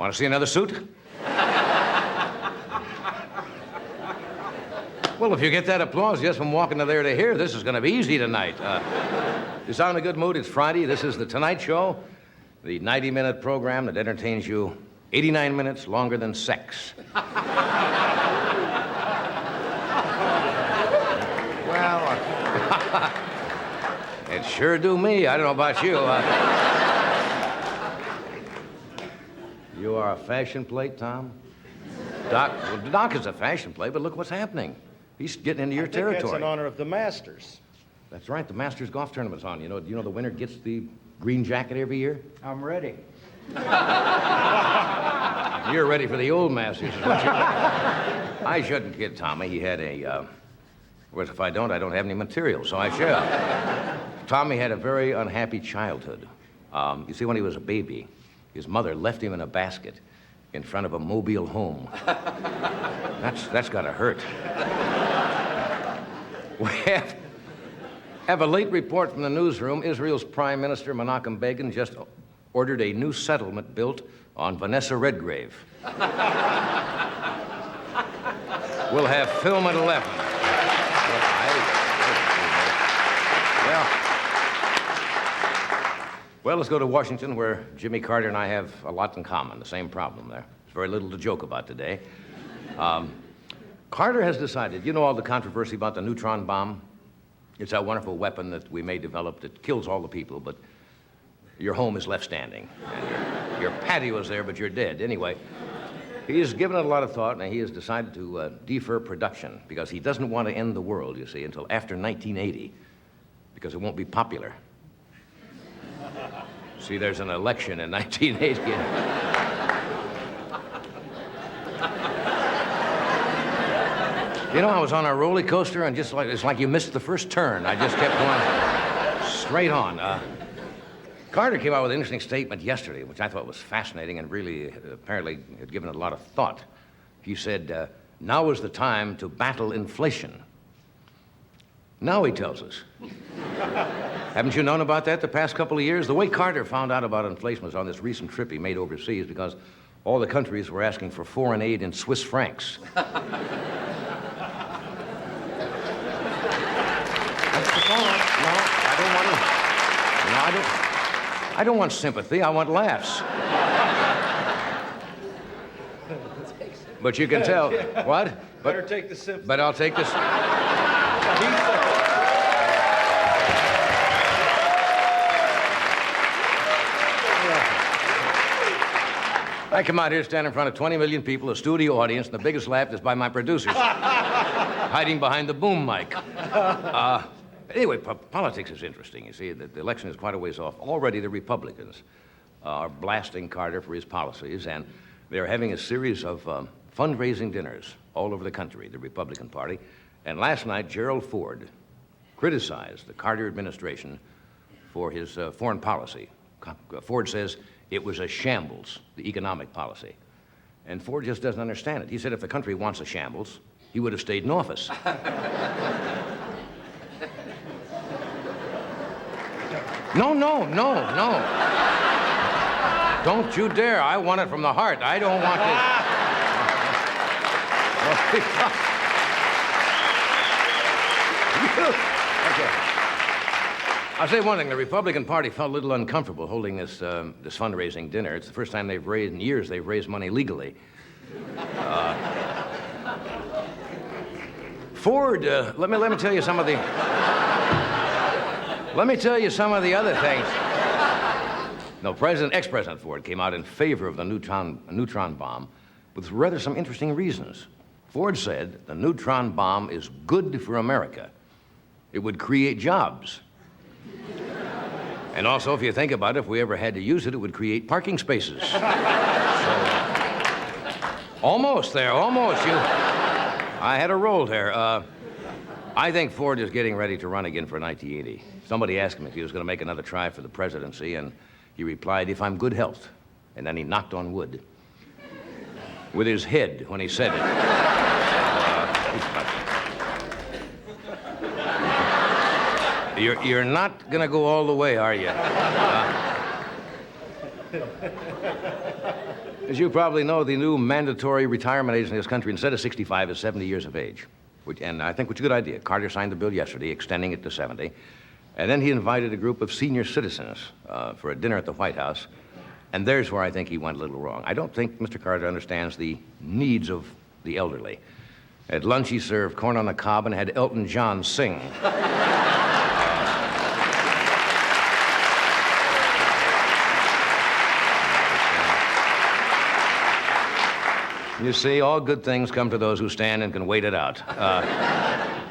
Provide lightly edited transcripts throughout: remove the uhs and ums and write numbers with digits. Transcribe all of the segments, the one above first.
Want to see another suit? Well, if you get that applause just from walking to there to here, this is going to be easy tonight. You sound in a good mood. It's Friday. This is The Tonight Show, the 90-minute program that entertains you 89 minutes longer than sex. Well, it sure do me. I don't know about you. You are a fashion plate, Tom? Doc is a fashion plate, but look what's happening. He's getting into your territory. That's in honor of the Masters. That's right. The Masters golf tournament's on. You know the winner gets the green jacket every year? I'm ready. You're ready for the old Masters, is what you're I shouldn't kid Tommy. He had a, whereas if I don't have any material, so I shall. Tommy had a very unhappy childhood. You see, when he was a baby, his mother left him in a basket in front of a mobile home. That's gotta hurt. We have a late report from the newsroom. Israel's Prime Minister Menachem Begin just ordered a new settlement built on Vanessa Redgrave. We'll have film at 11. Well, let's go to Washington, where Jimmy Carter and I have a lot in common, the same problem there. There's very little to joke about today. Carter has decided, you know all the controversy about the neutron bomb? It's that wonderful weapon that we may develop that kills all the people, but your home is left standing. And your patio is there, but you're dead. Anyway, he's given it a lot of thought, and he has decided to defer production because he doesn't want to end the world, you see, until after 1980, because it won't be popular. See, there's an election in 1980. You know, I was on a roller coaster, and it's like you missed the first turn. I just kept going straight on. Carter came out with an interesting statement yesterday, which I thought was fascinating and really apparently had given it a lot of thought. He said, now is the time to battle inflation. Now, he tells us. Haven't you known about that the past couple of years? The way Carter found out about inflation was on this recent trip he made overseas because all the countries were asking for foreign aid in Swiss francs. I don't want sympathy. I want laughs. But you can tell. What? Better take the sympathy. But I'll take this. I come out here, stand in front of 20 million people, a studio audience, and the biggest laugh is by my producers, hiding behind the boom mic. Anyway, politics is interesting. You see, the election is quite a ways off. Already the Republicans are blasting Carter for his policies, and they're having a series of fundraising dinners all over the country, the Republican Party. And last night, Gerald Ford criticized the Carter administration for his foreign policy. Ford says it was a shambles, the economic policy. And Ford just doesn't understand it. He said if the country wants a shambles, he would have stayed in office. No. Don't you dare. I want it from the heart. I don't want this. Okay. I'll say one thing. The Republican Party felt a little uncomfortable holding this fundraising dinner. It's the first time they've raised in years they've raised money legally. Ford, let me tell you some of the... Let me tell you some of the other things. No, ex-President Ford came out in favor of the neutron bomb with rather some interesting reasons. Ford said the neutron bomb is good for America. It would create jobs. And also, if you think about it, if we ever had to use it, it would create parking spaces. Almost there, almost. I had a roll there. I think Ford is getting ready to run again for 1980. Somebody asked him if he was going to make another try for the presidency, and he replied, if I'm good health. And then he knocked on wood with his head when he said it. You're not going to go all the way, are you? As you probably know, the new mandatory retirement age in this country, instead of 65, is 70 years of age. And I think it's a good idea. Carter signed the bill yesterday, extending it to 70. And then he invited a group of senior citizens for a dinner at the White House. And there's where I think he went a little wrong. I don't think Mr. Carter understands the needs of the elderly. At lunch, he served corn on the cob and had Elton John sing. You see, all good things come to those who stand and can wait it out.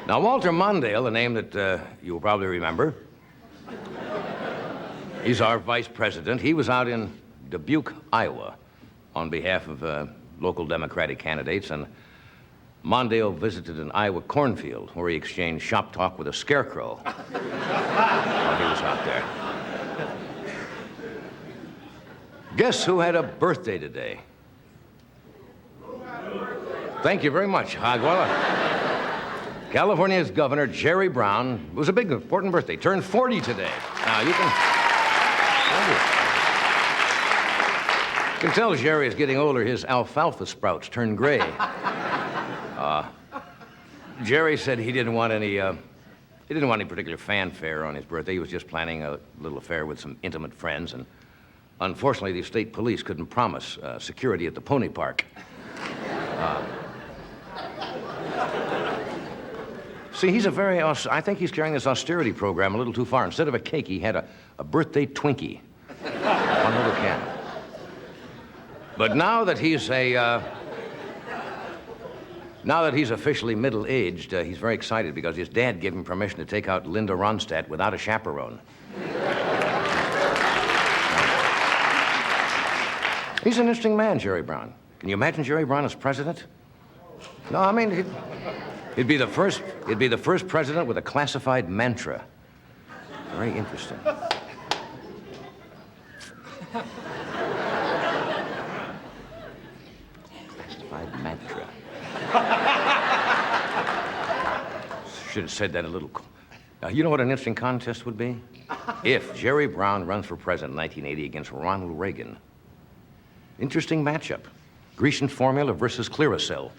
Now, Walter Mondale, a name that you will probably remember, he's our vice president. He was out in Dubuque, Iowa, on behalf of local Democratic candidates, and Mondale visited an Iowa cornfield where he exchanged shop talk with a scarecrow while he was out there. Guess who had a birthday today? Thank you very much, Hagwala. California's Governor Jerry Brown. It was a big, important birthday. Turned 40 today. Now, you can tell Jerry is getting older. His alfalfa sprouts turn gray. Jerry said he didn't want any particular fanfare on his birthday. He was just planning a little affair with some intimate friends, and unfortunately, the state police couldn't promise security at the pony park. See, I think he's carrying this austerity program a little too far. Instead of a cake, he had a birthday Twinkie. One little can. But now that he's officially middle-aged, he's very excited because his dad gave him permission to take out Linda Ronstadt without a chaperone. He's an interesting man, Jerry Brown. Can you imagine Jerry Brown as president? No, I mean, he'd be the first president with a classified mantra. Very interesting. Classified mantra. Should have said that a little. Now, you know what an interesting contest would be? If Jerry Brown runs for president in 1980 against Ronald Reagan. Interesting matchup. Grecian formula versus Clearasil.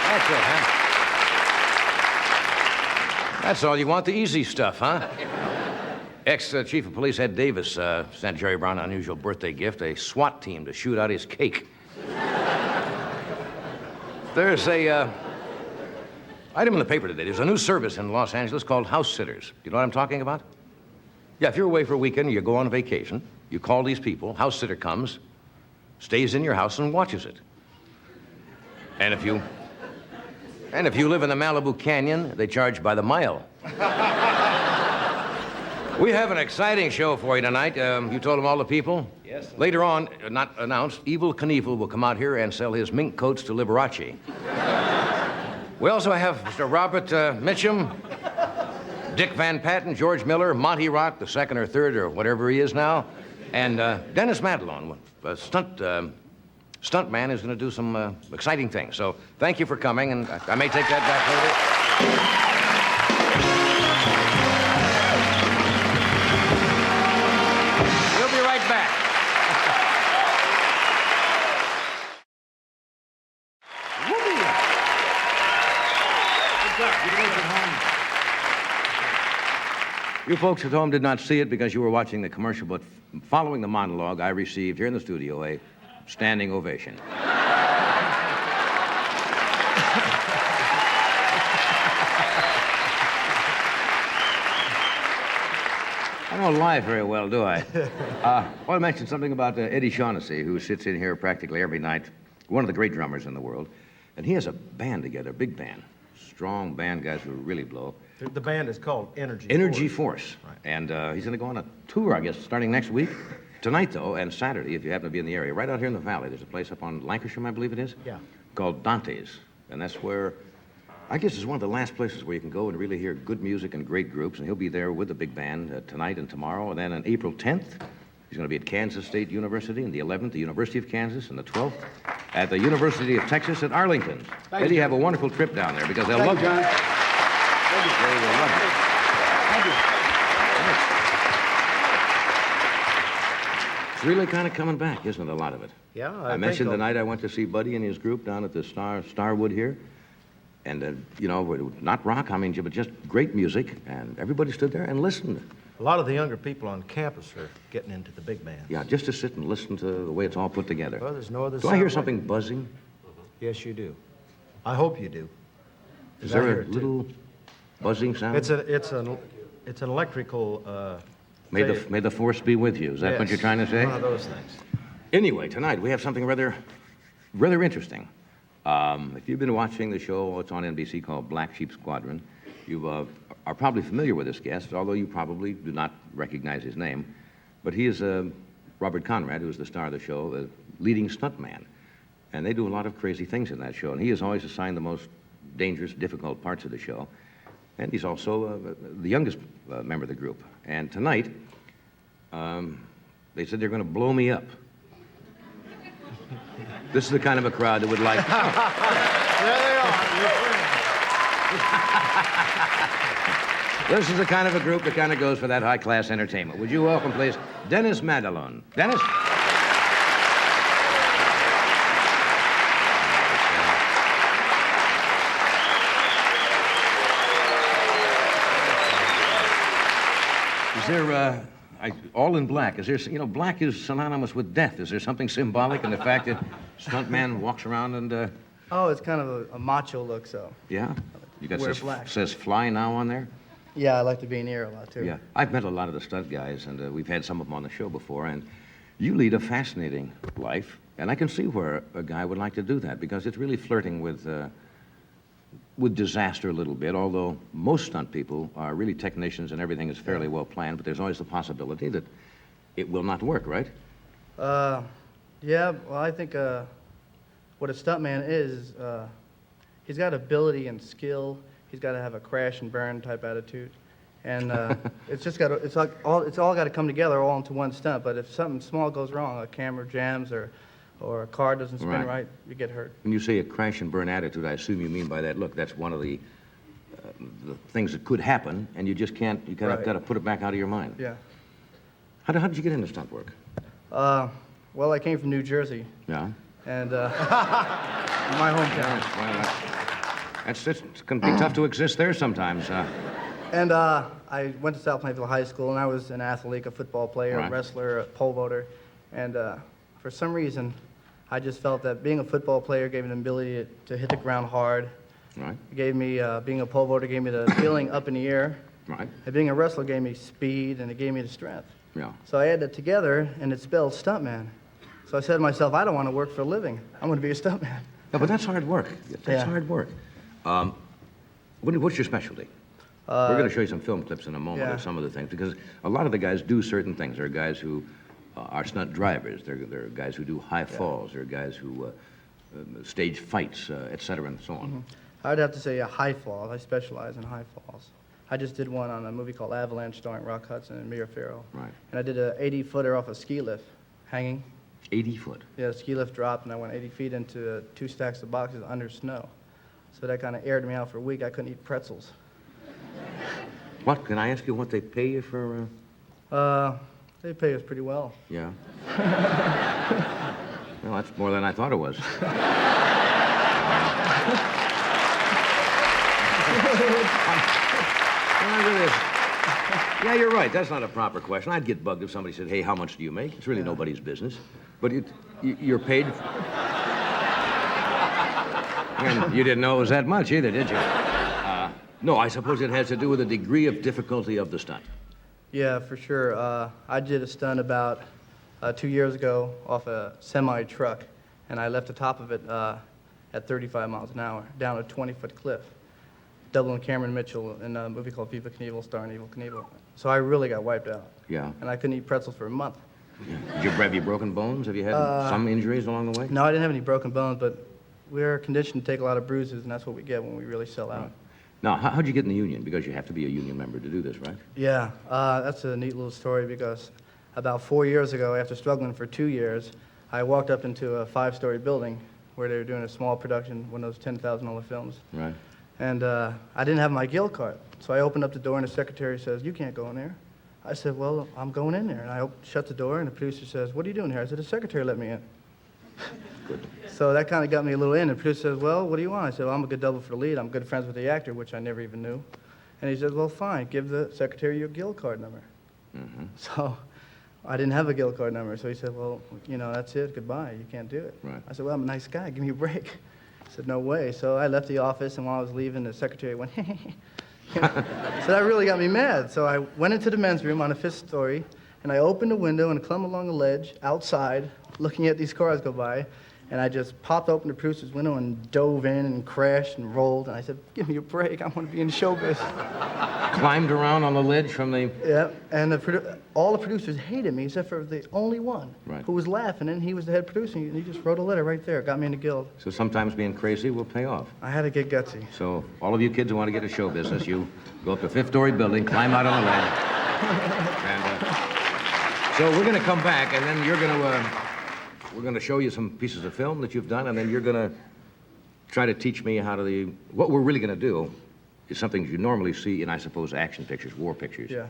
That's it, huh? That's all you want, the easy stuff, huh? Ex-Chief of Police Ed Davis sent Jerry Brown an unusual birthday gift, a SWAT team to shoot out his cake. There's a item in the paper today. There's a new service in Los Angeles called house sitters. Do you know what I'm talking about? Yeah, if you're away for a weekend or you go on vacation, you call these people, house sitter comes, stays in your house and watches it. And if you live in the Malibu Canyon, they charge by the mile. We have an exciting show for you tonight. You told them all the people? Yes, sir. Later on, not announced, Evel Knievel will come out here and sell his mink coats to Liberace. We also have Mr. Robert Mitchum, Dick Van Patten, George Miller, Monty Rock, the second or third or whatever he is now, and Dennis Madelon, a stunt man, is going to do some exciting things. So thank you for coming, and I may take that back later. We'll be right back. You folks at home did not see it because you were watching the commercial, but following the monologue, I received here in the studio a standing ovation. I don't lie very well, do I? I want to mention something about Eddie Shaughnessy, who sits in here practically every night, one of the great drummers in the world. And he has a band together, a big band, strong band, guys who really blow. The band is called Energy Force. Right. And he's going to go on a tour, I guess, starting next week. Tonight, though, and Saturday, if you happen to be in the area, right out here in the valley, there's a place up on Lancashire, I believe it is? Yeah. Called Dante's. And that's where, I guess it's one of the last places where you can go and really hear good music and great groups. And he'll be there with the big band tonight and tomorrow. And then on April 10th, he's going to be at Kansas State University, and the 11th, the University of Kansas, and the 12th, at the University of Texas at Arlington. Eddie, have a wonderful trip down there because they'll love you. Thank you. Very well. Thank you. It's really kind of coming back, isn't it, a lot of it? Yeah, I mentioned the night I went to see Buddy and his group down at the Starwood here. And, you know, not rock, I mean, but just great music. And everybody stood there and listened. A lot of the younger people on campus are getting into the big bands. Yeah, just to sit and listen to the way it's all put together. Well, there's no other Do I sound hear like something it. buzzing? Yes, you do. I hope you do. Is I hear there a it, too. little buzzing sound? It's an electrical. May say- the force be with you. Is that what Yes, you're trying to say? One of those things. Anyway, tonight we have something rather interesting. If you've been watching the show, it's on NBC called Black Sheep Squadron. You are probably familiar with this guest, although you probably do not recognize his name. But he is Robert Conrad, who is the star of the show, the leading stuntman. And they do a lot of crazy things in that show. And he is always assigned the most dangerous, difficult parts of the show. And he's also the youngest member of the group. And tonight, they said they're going to blow me up. This is the kind of a crowd that would like... There they are. This is the kind of a group that kind of goes for that high-class entertainment. Would you welcome, please, Dennis Madelon. Dennis? Is there, all in black, is there, you know, black is synonymous with death. Is there something symbolic in the fact that stuntman walks around and, Oh, it's kind of a macho look, so. yeah? You got Wear black. says fly now on there? Yeah, I like to be in the air a lot, too. Yeah, I've met a lot of the stunt guys, and we've had some of them on the show before, and you lead a fascinating life, and I can see where a guy would like to do that, because it's really flirting with disaster a little bit, although most stunt people are really technicians and everything is fairly well planned, but there's always the possibility that it will not work, right? Yeah, well, I think what a stuntman is, he's got ability and skill. He's got to have a crash and burn type attitude. And it's just got to, it's all got to come together all into one stunt. But if something small goes wrong, a camera jams or a car doesn't spin right, you get hurt. When you say a crash and burn attitude, I assume you mean by that, look, that's one of the things that could happen, and you just can't, you got to put it back out of your mind. Yeah. How did you get into stunt work? Well, I came from New Jersey, Yeah? and my hometown. Well, it can be tough to exist there sometimes. And I went to South Plainfield High School, and I was an athlete, a football player, Right. a wrestler, a pole vaulter. And for some reason, I just felt that being a football player gave me the ability to hit the ground hard. Right, It gave me, being a pole vaulter gave me the feeling up in the air. right, And being a wrestler gave me speed, and it gave me the strength. yeah. So I added it together, and it spelled stuntman. So I said to myself, I don't want to work for a living. I'm going to be a stuntman. No, but that's hard work. That's Yeah. hard work. What's your specialty? We're going to show you some film clips in a moment yeah. of some of the things, because a lot of the guys do certain things. There are guys who are stunt drivers. There are guys who do high falls. There are guys who stage fights, et cetera, and so on. I'd have to say high falls. I specialize in high falls. I just did one on a movie called Avalanche starring Rock Hudson and Mia Farrow. Right. And I did a 80-footer off a ski lift, hanging. 80 foot. Yeah, the ski lift dropped, and I went 80 feet into 2 stacks of boxes under snow. So that kind of aired me out for a week. I couldn't eat pretzels. What, can I ask you what they pay you for? They pay us pretty well. Yeah. Well, that's more than I thought it was. Yeah, you're right. That's not a proper question. I'd get bugged if somebody said, hey, how much do you make? It's really nobody's business. But you're paid. And you didn't know it was that much either, did you? No, I suppose it has to do with the degree of difficulty of the stunt. Yeah, for sure. I did a stunt about 2 years ago off a semi-truck, and I left the top of it at 35 miles an hour down a 20-foot cliff, doubling Cameron Mitchell in a movie called Viva Knievel, starring Evel Knievel. So I really got wiped out. Yeah. And I couldn't eat pretzels for a month. Have you broken bones? Have you had some injuries along the way? No, I didn't have any broken bones, but we're conditioned to take a lot of bruises, and that's what we get when we really sell out. Now, how'd you get in the union? Because you have to be a union member to do this, right? Yeah, that's a neat little story because about 4 years ago, after struggling for 2 years, I walked up into a 5-story building where they were doing a small production, one of those $10,000 films. Right. And I didn't have my guild card. So I opened up the door, and the secretary says, "You can't go in there." I said, "Well, I'm going in there." And I shut the door, and the producer says, "What are you doing here?" I said, "The secretary let me in." So that kind of got me a little in. And the producer says, "Well, what do you want?" I said, "Well, I'm a good double for the lead. I'm good friends with the actor," which I never even knew. And he says, "Well, fine. Give the secretary your guild card number." So I didn't have a guild card number. So he said, "Well, you know, that's it. Goodbye. You can't do it." Right. I said, "Well, I'm a nice guy. Give me a break." He said, "No way." So I left the office, and while I was leaving, the secretary went, So that really got me mad. So I went into the men's room on the 5th story, and I opened the window and climbed along the ledge outside, looking at these cars go by, and I just popped open the producer's window and dove in and crashed and rolled. And I said, "Give me a break. I want to be in showbiz." Climbed around on the ledge from the... Yeah, and all the producers hated me except for the only one Right. who was laughing, and he was the head producer, and he just wrote a letter right there, got me in the guild. So sometimes being crazy will pay off. I had to get gutsy. So all of you kids who want to get a show business, you go up to a 5th-story building, climb out on the ledge. And so we're going to come back, and then we're going to show you some pieces of film that you've done, and then you're going to try to teach me how to... What we're really going to do is something you normally see in, I suppose, action pictures, war pictures. Yeah.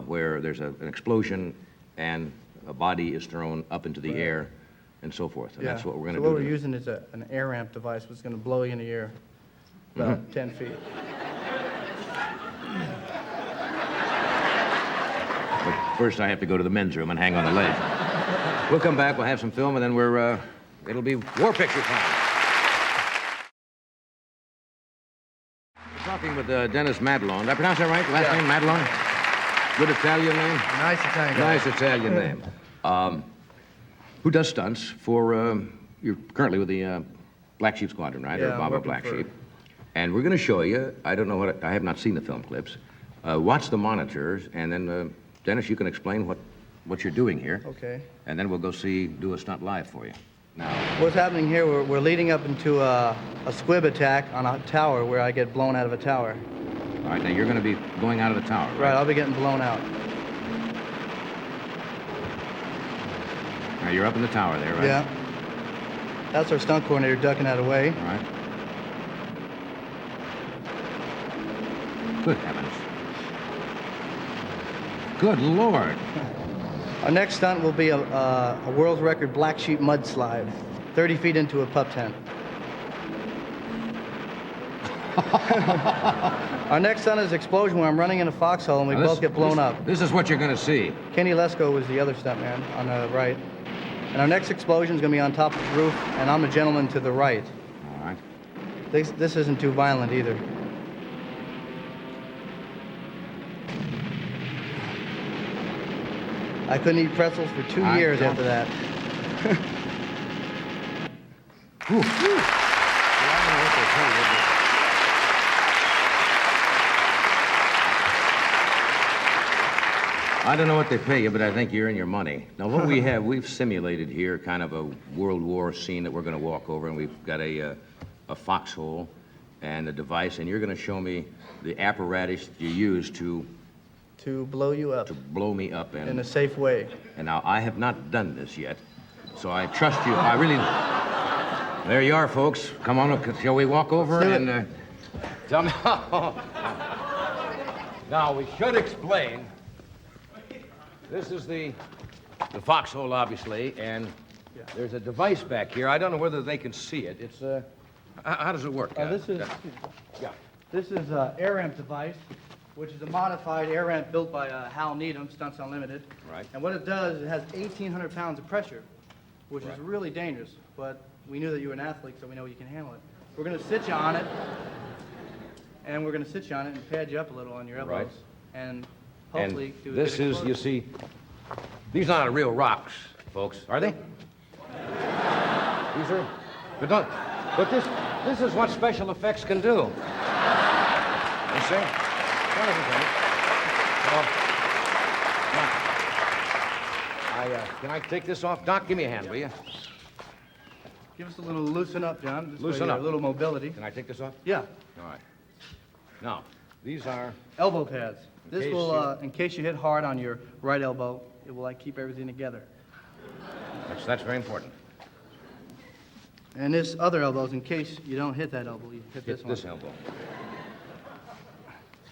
Where there's an explosion and a body is thrown up into the air and so forth. And that's what we're going to So do. what we're tonight. using is an air ramp device that's going to blow you in the air about 10 feet. But first, I have to go to the men's room and hang on the ledge. We'll come back, we'll have some film, and then it'll be war picture time. We're talking with Dennis Madelon. Did I pronounce that right? The last name, Madelon? Good Italian name? Nice Italian guy. Nice Italian name. Who does stunts for, you're currently with the Black Sheep Squadron, right? Yeah, Or I'm Bravo working Black for- Sheep. And we're going to show you, I don't know what, I have not seen the film clips. Watch the monitors, and then, Dennis, you can explain what you're doing here. Okay. And then we'll go do a stunt live for you. Now, What's happening here, we're leading up into a squib attack on a tower where I get blown out of a tower. all right, now you're going to be going out of the tower, Right, I'll be getting blown out. Now, you're up in the tower there, right? Yeah. That's our stunt coordinator ducking out of the way. All right. Good heavens. Good Lord. Our next stunt will be a world record black sheep mudslide, 30 feet into a pup tent. Our next stunt is explosion where I'm running in a foxhole and we Now, both get blown up. This is what you're going to see. Kenny Lesko was the other stuntman on the right. And our next explosion is going to be on top of the roof, and I'm a gentleman to the right. All right. This isn't too violent either. I couldn't eat pretzels for 2 I years don't- after that. I don't know what they pay you, but I think you're in your money. Now, what we've simulated here kind of a World War scene that we're going to walk over, and we've got a foxhole and a device, and you're going to show me the apparatus you use to blow you up blow me up. in a safe way. And now, I have not done this yet, so I trust you. I really... There you are, folks. Come on, look. Shall we walk over Let's do and... tell me... Now, we should explain. This is the foxhole, obviously, and there's a device back here. I don't know whether they can see it. It's, how does it work? This is an air ramp device, which is a modified air ramp built by Hal Needham, Stunts Unlimited. Right. And what it does, it has 1,800 pounds of pressure, which is really dangerous. But we knew that you were an athlete, so we know you can handle it. We're going to sit you on it, and we're going to sit you on it and pad you up a little on your elbows. Right. And And hopefully do a this good is, you explosion. see, these are not real rocks, folks, are they? These are, but this is what special effects can do. You see? One of the things. Well, can I take this off? Doc, give me a hand, will you? Give us a little loosen up, John. This way Loosen you up. have a little mobility. Can I take this off? Yeah. All right. Now, these are, Elbow pads. This case will, you- in case you hit hard on your right elbow, it will keep everything together. that's very important. And this other elbow's in case you don't hit that elbow, you hit this Hit one. this elbow.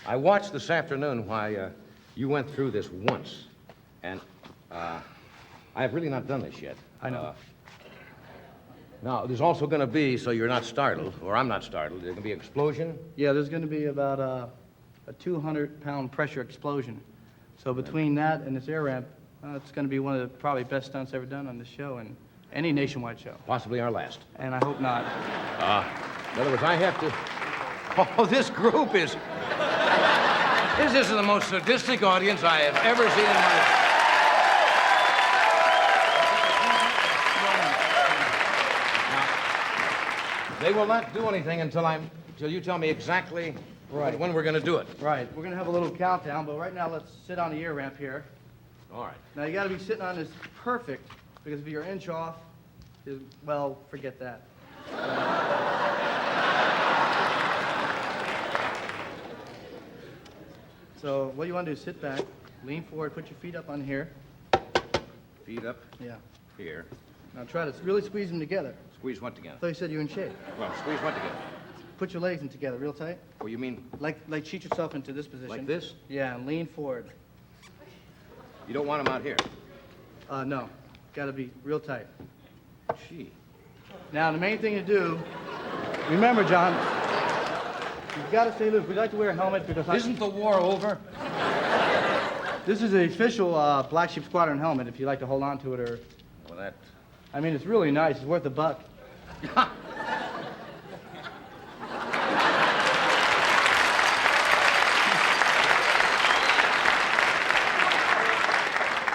I watched this afternoon why you went through this once, and I have really not done this yet. I know. Now, there's also going to be, so you're not startled, or I'm not startled, there's going to be an explosion. Yeah, there's going to be about a 200-pound pressure explosion. So between that and this air ramp, it's going to be one of the probably best stunts ever done on this show and any nationwide show. Possibly our last. And I hope not. In other words, I have to... Oh, this group is... This is the most sadistic audience I have ever seen in my life. Now, they will not do anything until you tell me exactly when we're going to do it. Right. We're going to have a little countdown, but right now let's sit on the air ramp here. All right. Now you got to be sitting on this perfect, because if you're an inch off, well, forget that. So what you want to do is sit back, lean forward, put your feet up on here. Feet up Yeah. here. Now try to really squeeze them together. Squeeze what together? I thought you said you're in shape. Well, squeeze what together? Put your legs in together real tight. Oh, you mean Like cheat yourself into this position. like this? Yeah, and lean forward. You don't want them out here? No. Got to be real tight. Gee. Now, the main thing to do, remember, John, you've got to stay loose. We like to wear a helmet because Isn't the war over? this is the official Black Sheep Squadron helmet, if you like to hold on to it. Or, Well, that... I mean, it's really nice. It's worth a buck.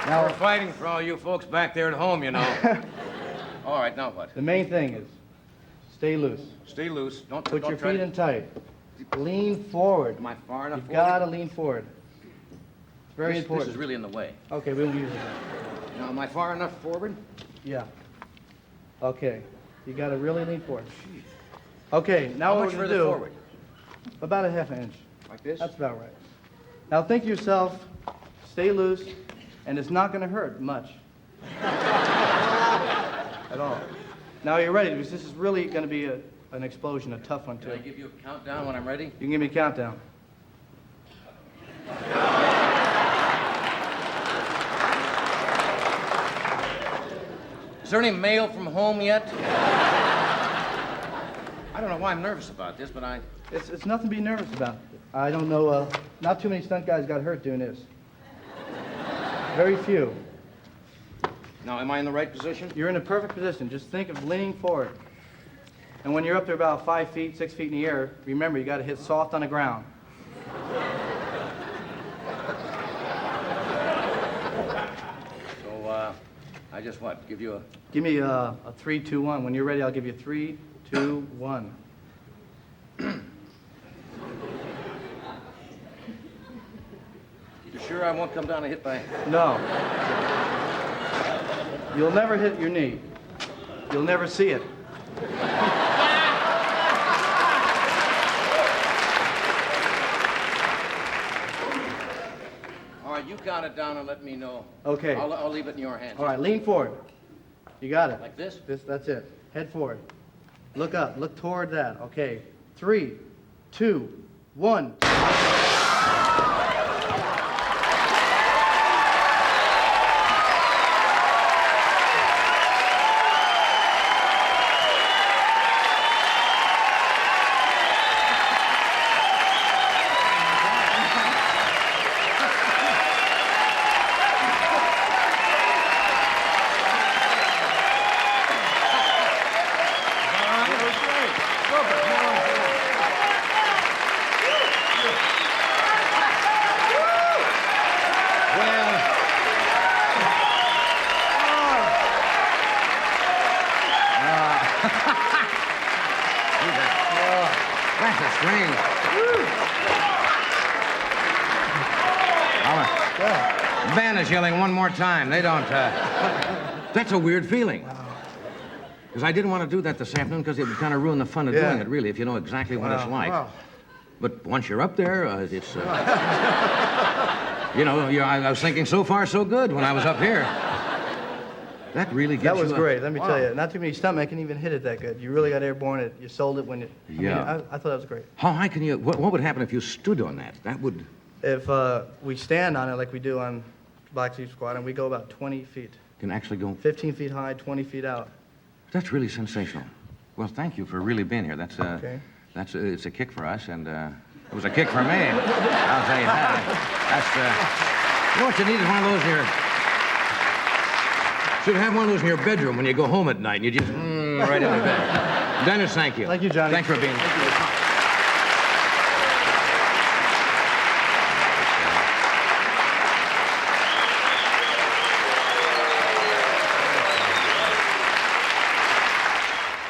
Now, we're fighting for all you folks back there at home, you know. All right, now what? The main thing is stay loose. Stay loose. Don't Put don't your try feet to- in tight. Lean forward. Am I far enough You've forward? got to lean forward. It's very important. This is really in the way. Okay, we won't use it. Now, am I far enough forward? Yeah. Okay. You got to really lean forward. Okay, now How what much we're going further to do, forward? about a half an inch. Like this? That's about right. Now think to yourself, stay loose, and it's not going to hurt much. At all. Now you're ready, because this is really going to be an explosion, a tough one, too. Can I give you a countdown when I'm ready? You can give me a countdown. Is there any mail from home yet? I don't know why I'm nervous about this, but It's nothing to be nervous about. I don't know, not too many stunt guys got hurt doing this. Very few. Now, am I in the right position? You're in a perfect position. Just think of leaning forward. And when you're up there about 5 feet, 6 feet in the air, remember, you got to hit soft on the ground. So, I just what? Give you a... Give me a 3, 2, 1. When you're ready, I'll give you 3, 2, 1. You sure I won't come down and hit my... No. You'll never hit your knee. You'll never see it. All right, you count it down and let me know. Okay. I'll leave it in your hands. All right, lean forward. You got it. Like this? That's it. Head forward. Look up. Look toward that. Okay. 3, 2, 1. That's a strange. The band is yelling one more time. They don't, That's a weird feeling. Because I didn't want to do that this afternoon because it would kind of ruin the fun of doing it, really, if you know exactly what it's like. Wow. But once you're up there, it's... you know, I was thinking so far so good when I was up here. That really gets That was you great, let me Wow. tell you. Not too many stuntmen can even hit it that good. You really got airborne. You sold it when you... Yeah. I thought that was great. How high can you... What would happen if you stood on that? That would... If we stand on it like we do on Black Sheep Squad, and we go about 20 feet. Can actually go... 15 feet high, 20 feet out. That's really sensational. Well, thank you for really being here. That's Okay. it's a kick for us, and it was a kick for me. I'll tell you that. That's you know what you need is one of those in your. Should have one of those in your bedroom when you go home at night, and you just right in the bed. Dennis, thank you. Thank you, Johnny. Thanks for being here.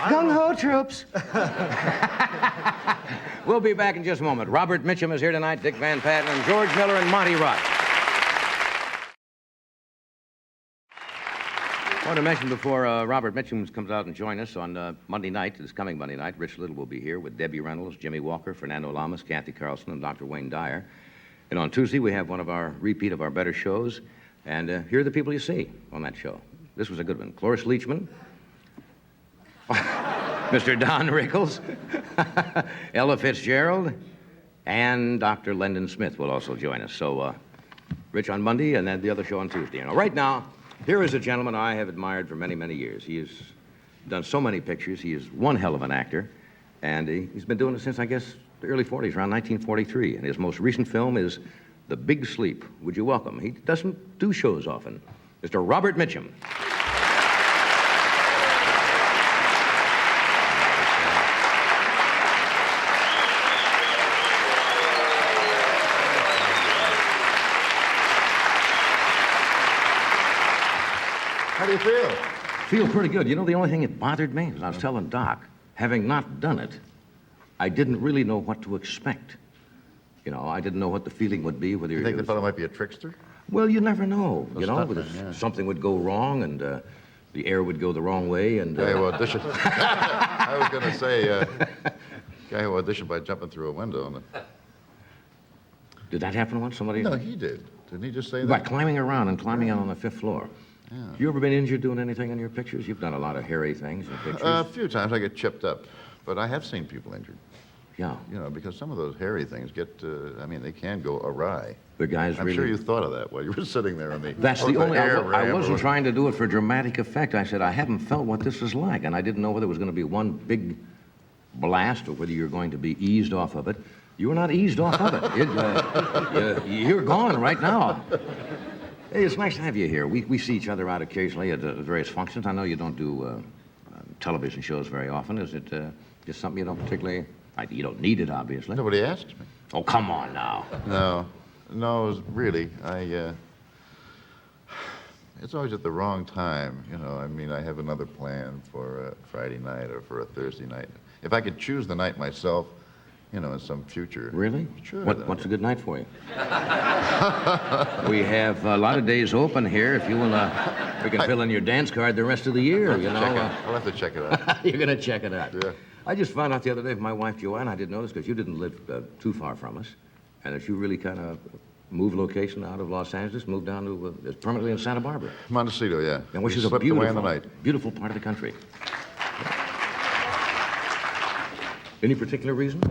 Gung-ho, troops. We'll be back in just a moment. Robert Mitchum is here tonight, Dick Van Patten, and George Miller and Monty Rock. I want to mention before Robert Mitchum comes out and joins us on Monday night, this coming Monday night, Rich Little will be here with Debbie Reynolds, Jimmy Walker, Fernando Lamas, Kathy Carlson, and Dr. Wayne Dyer. And on Tuesday, we have one of our repeat of our better shows. And here are the people you see on that show. This was a good one. Cloris Leachman, Mr. Don Rickles, Ella Fitzgerald, and Dr. Lyndon Smith will also join us. So, Rich on Monday, and then the other show on Tuesday. Now, right now, here is a gentleman I have admired for many, many years. He has done so many pictures. He is one hell of an actor, and he's been doing it since, I guess, the early 40s, around 1943. And his most recent film is The Big Sleep. Would you welcome? He doesn't do shows often. Mr. Robert Mitchum. How do you feel? Feel pretty good. You know, the only thing that bothered me, as I was telling Doc, having not done it, I didn't really know what to expect. You know, I didn't know what the feeling would be, whether You think the fellow might be a trickster? Well, you never know. A You know, stuntman, whether yeah. something would go wrong and the air would go the wrong way and... Guy who auditioned. I was going to say, guy who auditioned by jumping through a window. Did that happen once? Somebody... No, he did. Didn't he just say By that? climbing around and climbing out on the 5th floor. Yeah. You ever been injured doing anything in your pictures? You've done a lot of hairy things in pictures. A few times I get chipped up, but I have seen people injured. Yeah. You know, because some of those hairy things get, I mean, they can go awry. The guys I'm really... sure you thought of that while you were sitting there on the... That's on the only... air I ramp wasn't or- trying to do it for dramatic effect. I said, I haven't felt what this is like, and I didn't know whether it was going to be one big blast or whether you're going to be eased off of it. You were not eased off of it. You're gone right now. Hey, it's nice to have you here. We see each other out occasionally at various functions. I know you don't do television shows very often. Is it just something you don't particularly... You don't need it, obviously. Nobody asked me. Oh, come on now. No, it was really, it's always at the wrong time, you know. I mean, I have another plan for a Friday night or for a Thursday night. If I could choose the night myself, you know, in some future. Really? Sure. What's a good night for you? We have a lot of days open here. If you will, we can fill in your dance card the rest of the year, you know. I'll have to check it out. You're going to check it out. Yeah. I just found out the other day from my wife, Joanne, I didn't know this because you didn't live too far from us, and that you really kind of moved location out of Los Angeles, moved down to permanently in Santa Barbara, Montecito, yeah. and which We is a slipped away in the night. beautiful part of the country. Any particular reason?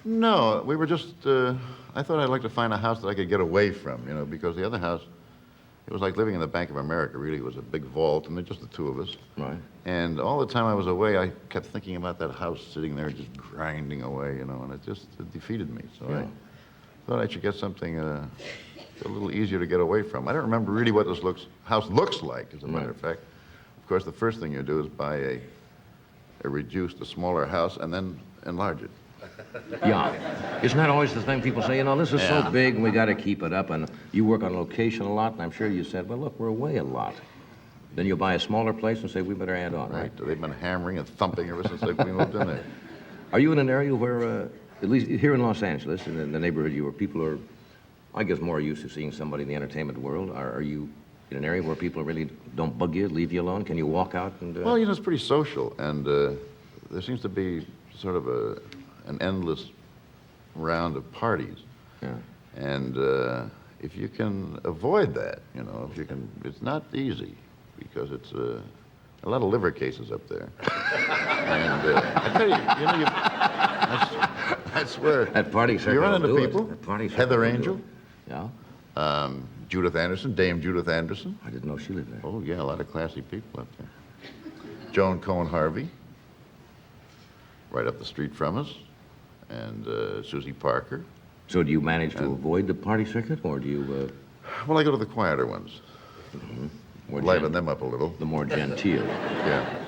No, we were just, I thought I'd like to find a house that I could get away from, you know, because the other house, it was like living in the Bank of America, really. It was a big vault, and just the two of us. Right. And all the time I was away, I kept thinking about that house sitting there just grinding away, you know, and it defeated me. So Yeah. I thought I should get something a little easier to get away from. I don't remember really what this house looks like, as a matter of fact. Of course, the first thing you do is buy a smaller house, and then enlarge it. Yeah. Isn't that always the thing people say, you know, this is so big and we got to keep it up, and you work on location a lot, and I'm sure you said, well, look, we're away a lot. Then you'll buy a smaller place and say, we better add on, right? They've been hammering and thumping ever since we moved in there. Are you in an area where, at least here in Los Angeles, in the neighborhood where people are, I guess, more used to seeing somebody in the entertainment world, are you in an area where people really don't bug you, leave you alone? Can you walk out and... Well, you know, it's pretty social, and there seems to be sort of an endless round of parties. Yeah. And if you can avoid that, you know, it's not easy, because it's a lot of liver cases up there. And I tell you, I swear. That party circuit. You run into will do it. people. That party circuit Heather will do Angel, it. Yeah. Judith Anderson, Dame Judith Anderson. I didn't know she lived there. Oh, yeah, a lot of classy people up there. Joan Cohen Harvey, right up the street from us, and Susie Parker. So do you manage to avoid the party circuit, or do you... Well, I go to the quieter ones, more liven them up a little. The more genteel. Yeah.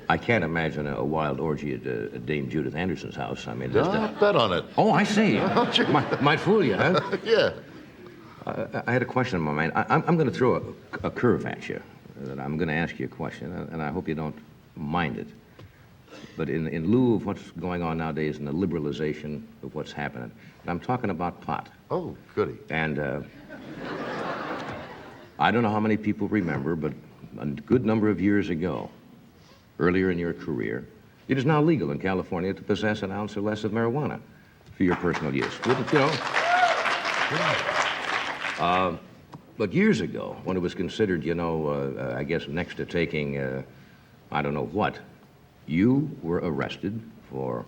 I can't imagine a wild orgy at Dame Judith Anderson's house. I mean, just Bet on it. Oh, I see. Don't you? Might fool you, huh? Yeah. I had a question in my mind. I'm going to throw a curve at you. That I'm going to ask you a question, and I hope you don't mind it. But in lieu of what's going on nowadays in the liberalization of what's happening, and I'm talking about pot. Oh, goody. And I don't know how many people remember, but a good number of years ago, earlier in your career, it is now legal in California to possess an ounce or less of marijuana for your personal use. Wouldn't you know? But years ago, when it was considered, I guess next to taking, I don't know what, you were arrested for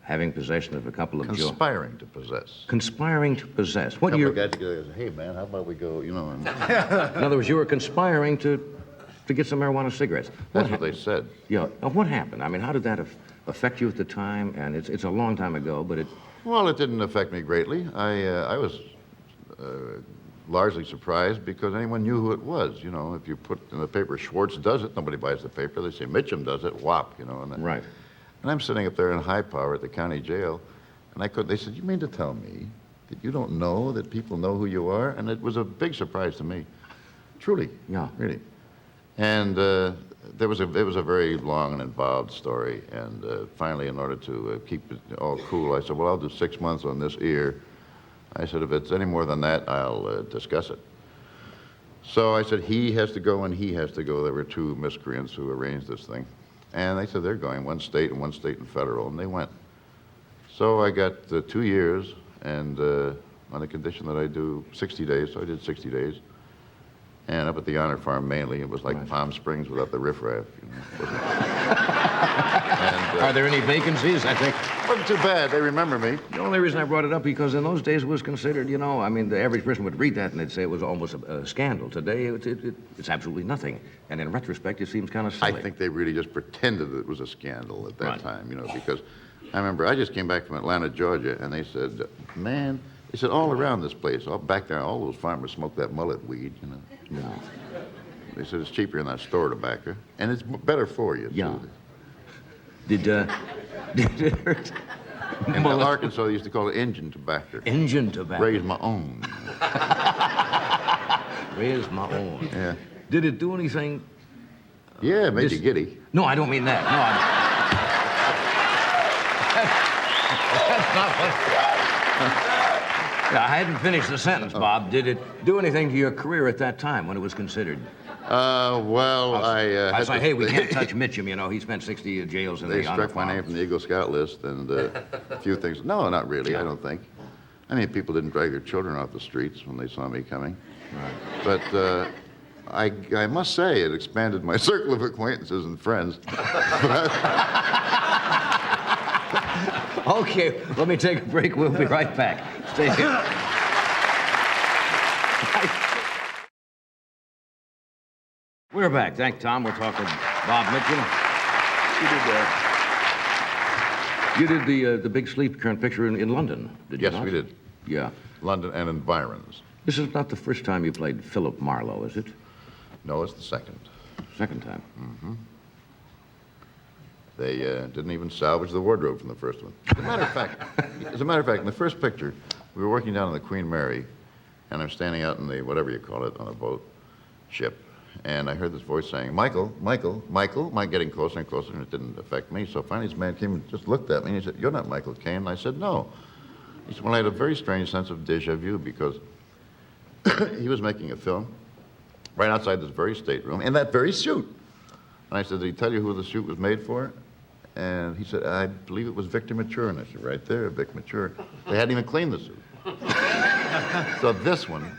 having possession of a couple of... Conspiring to possess. Conspiring to possess. What Couple year... of guys together and say, hey, man, how about we go, and In other words, you were conspiring to get some marijuana cigarettes. that's what they said. Yeah. Now, what happened? I mean, how did that affect you at the time? And it's a long time ago, but it... Well, it didn't affect me greatly. I was largely surprised because anyone knew who it was. If you put in the paper, Schwartz does it, nobody buys the paper. They say, Mitchum does it, whop, And Right. And I'm sitting up there in high power at the county jail, and they said, you mean to tell me that you don't know that people know who you are? And it was a big surprise to me. Truly. Yeah. Really. And it was a very long and involved story. And finally, in order to keep it all cool, I said, well, I'll do 6 months on this ear. I said, if it's any more than that, I'll discuss it. So I said, he has to go and he has to go. There were two miscreants who arranged this thing. And they said they're going, one state and federal, and they went. So I got 2 years, and on the condition that I do 60 days, so I did 60 days. And up at the Honor Farm mainly, it was like Palm Springs without the riffraff. Are there any vacancies? I think... Wasn't too bad, they remember me. The only reason I brought it up, because in those days it was considered, the average person would read that and they'd say it was almost a scandal. Today, it's absolutely nothing. And in retrospect, it seems kind of silly. I think they really just pretended it was a scandal at that time, because I remember I just came back from Atlanta, Georgia, and they said, man, they said all around this place, all back there, all those farmers smoke that mullet weed, Yeah. They said it's cheaper in that store tobacco, and it's better for you, Yeah. too. Did it hurt? In Arkansas, they used to call it Injun tobacco. Injun tobacco. Raise my own. Raise my own. Yeah. Did it do anything? Yeah, it made you giddy. No, I don't mean that. No, that's not what... I hadn't finished the sentence, Bob. Did it do anything to your career at that time when it was considered? Well, I was like, hey, we can't touch Mitchum, he spent 60 jails in They the Honor struck my Farm. name from the Eagle Scout list and a few things. No, not really, I don't think. I mean, people didn't drag their children off the streets when they saw me coming. Right. But I must say it expanded my circle of acquaintances and friends. Okay, let me take a break. We'll be right back. Stay here. We're back. Thank Tom. We're talking Bob Mitchum. You did the Big Sleep current picture in London, did you Yes, not? we did. Yeah. London and environs. This is not the first time you played Philip Marlowe, is it? No, it's the second. Second time. They didn't even salvage the wardrobe from the first one. As a matter of fact, in the first picture, we were working down on the Queen Mary, and I'm standing out in the, whatever you call it, on a boat, ship, and I heard this voice saying, Michael, Michael, Michael, getting closer and closer, and it didn't affect me. So finally this man came and just looked at me, and he said, you're not Michael Caine. And I said, no. He said, well, I had a very strange sense of deja vu because he was making a film right outside this very stateroom in that very suit. And I said, did he tell you who the suit was made for? And he said, I believe it was Victor Mature. And I said, right there, Vic Mature. They hadn't even cleaned the suit. So this one,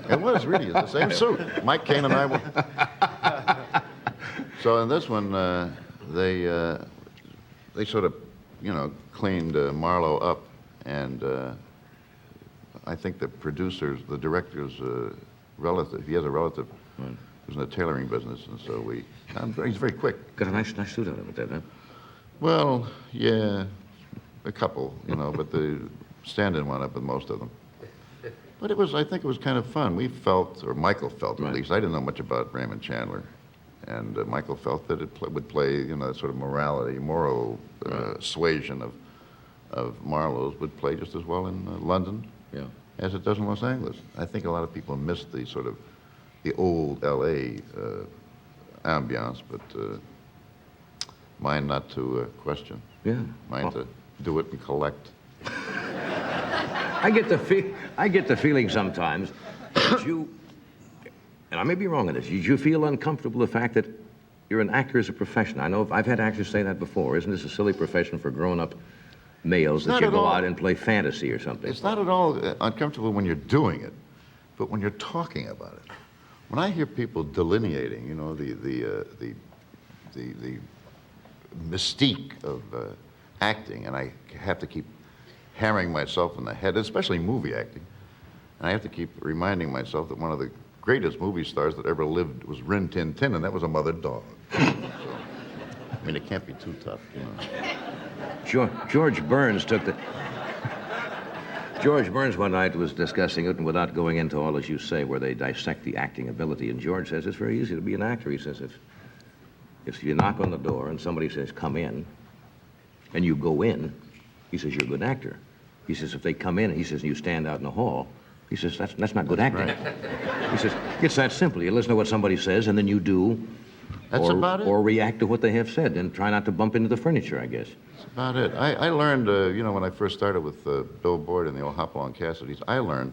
it was really the same suit. Mike Caine and I were... So in this one, they sort of, cleaned Marlowe up, and I think the producers, the director's relative, he has a relative who's in the tailoring business, and so he's very quick. Got a nice suit out of it, then, huh? Well, yeah, a couple, but the stand-in wound up with most of them. But I think it was kind of fun. We felt, or Michael felt at least, I didn't know much about Raymond Chandler, and Michael felt that it would play, that sort of moral suasion of Marlowe's would play just as well in London as it does in Los Angeles. I think a lot of people missed the sort of the old L.A. Ambiance, but mine not to question. Yeah. Mine to do it and collect. I get the feeling sometimes that you, and I may be wrong on this, you feel uncomfortable with the fact that you're an actor as a profession. I know I've had actors say that before. Isn't this a silly profession for grown-up males that you go out and play fantasy or something? It's not at all uncomfortable when you're doing it, but when you're talking about it. When I hear people delineating, the mystique of acting, and I have to keep hammering myself in the head, especially movie acting, and I have to keep reminding myself that one of the greatest movie stars that ever lived was Rin Tin Tin, and that was a mother dog. So, I mean, it can't be too tough, George Burns took the... George Burns one night was discussing it, and without going into all, as you say, where they dissect the acting ability, and George says it's very easy to be an actor. He says if you knock on the door and somebody says, come in, and you go in, he says, you're a good actor. He says, if they come in, he says, and you stand out in the hall, he says, that's not good acting. Right. He says, it's that simple. You listen to what somebody says, and then you do. That's about it. Or react to what they have said, and try not to bump into the furniture, I guess. That's about it. I learned, when I first started with Bill Boyd and the old Hopalong Cassidy's, I learned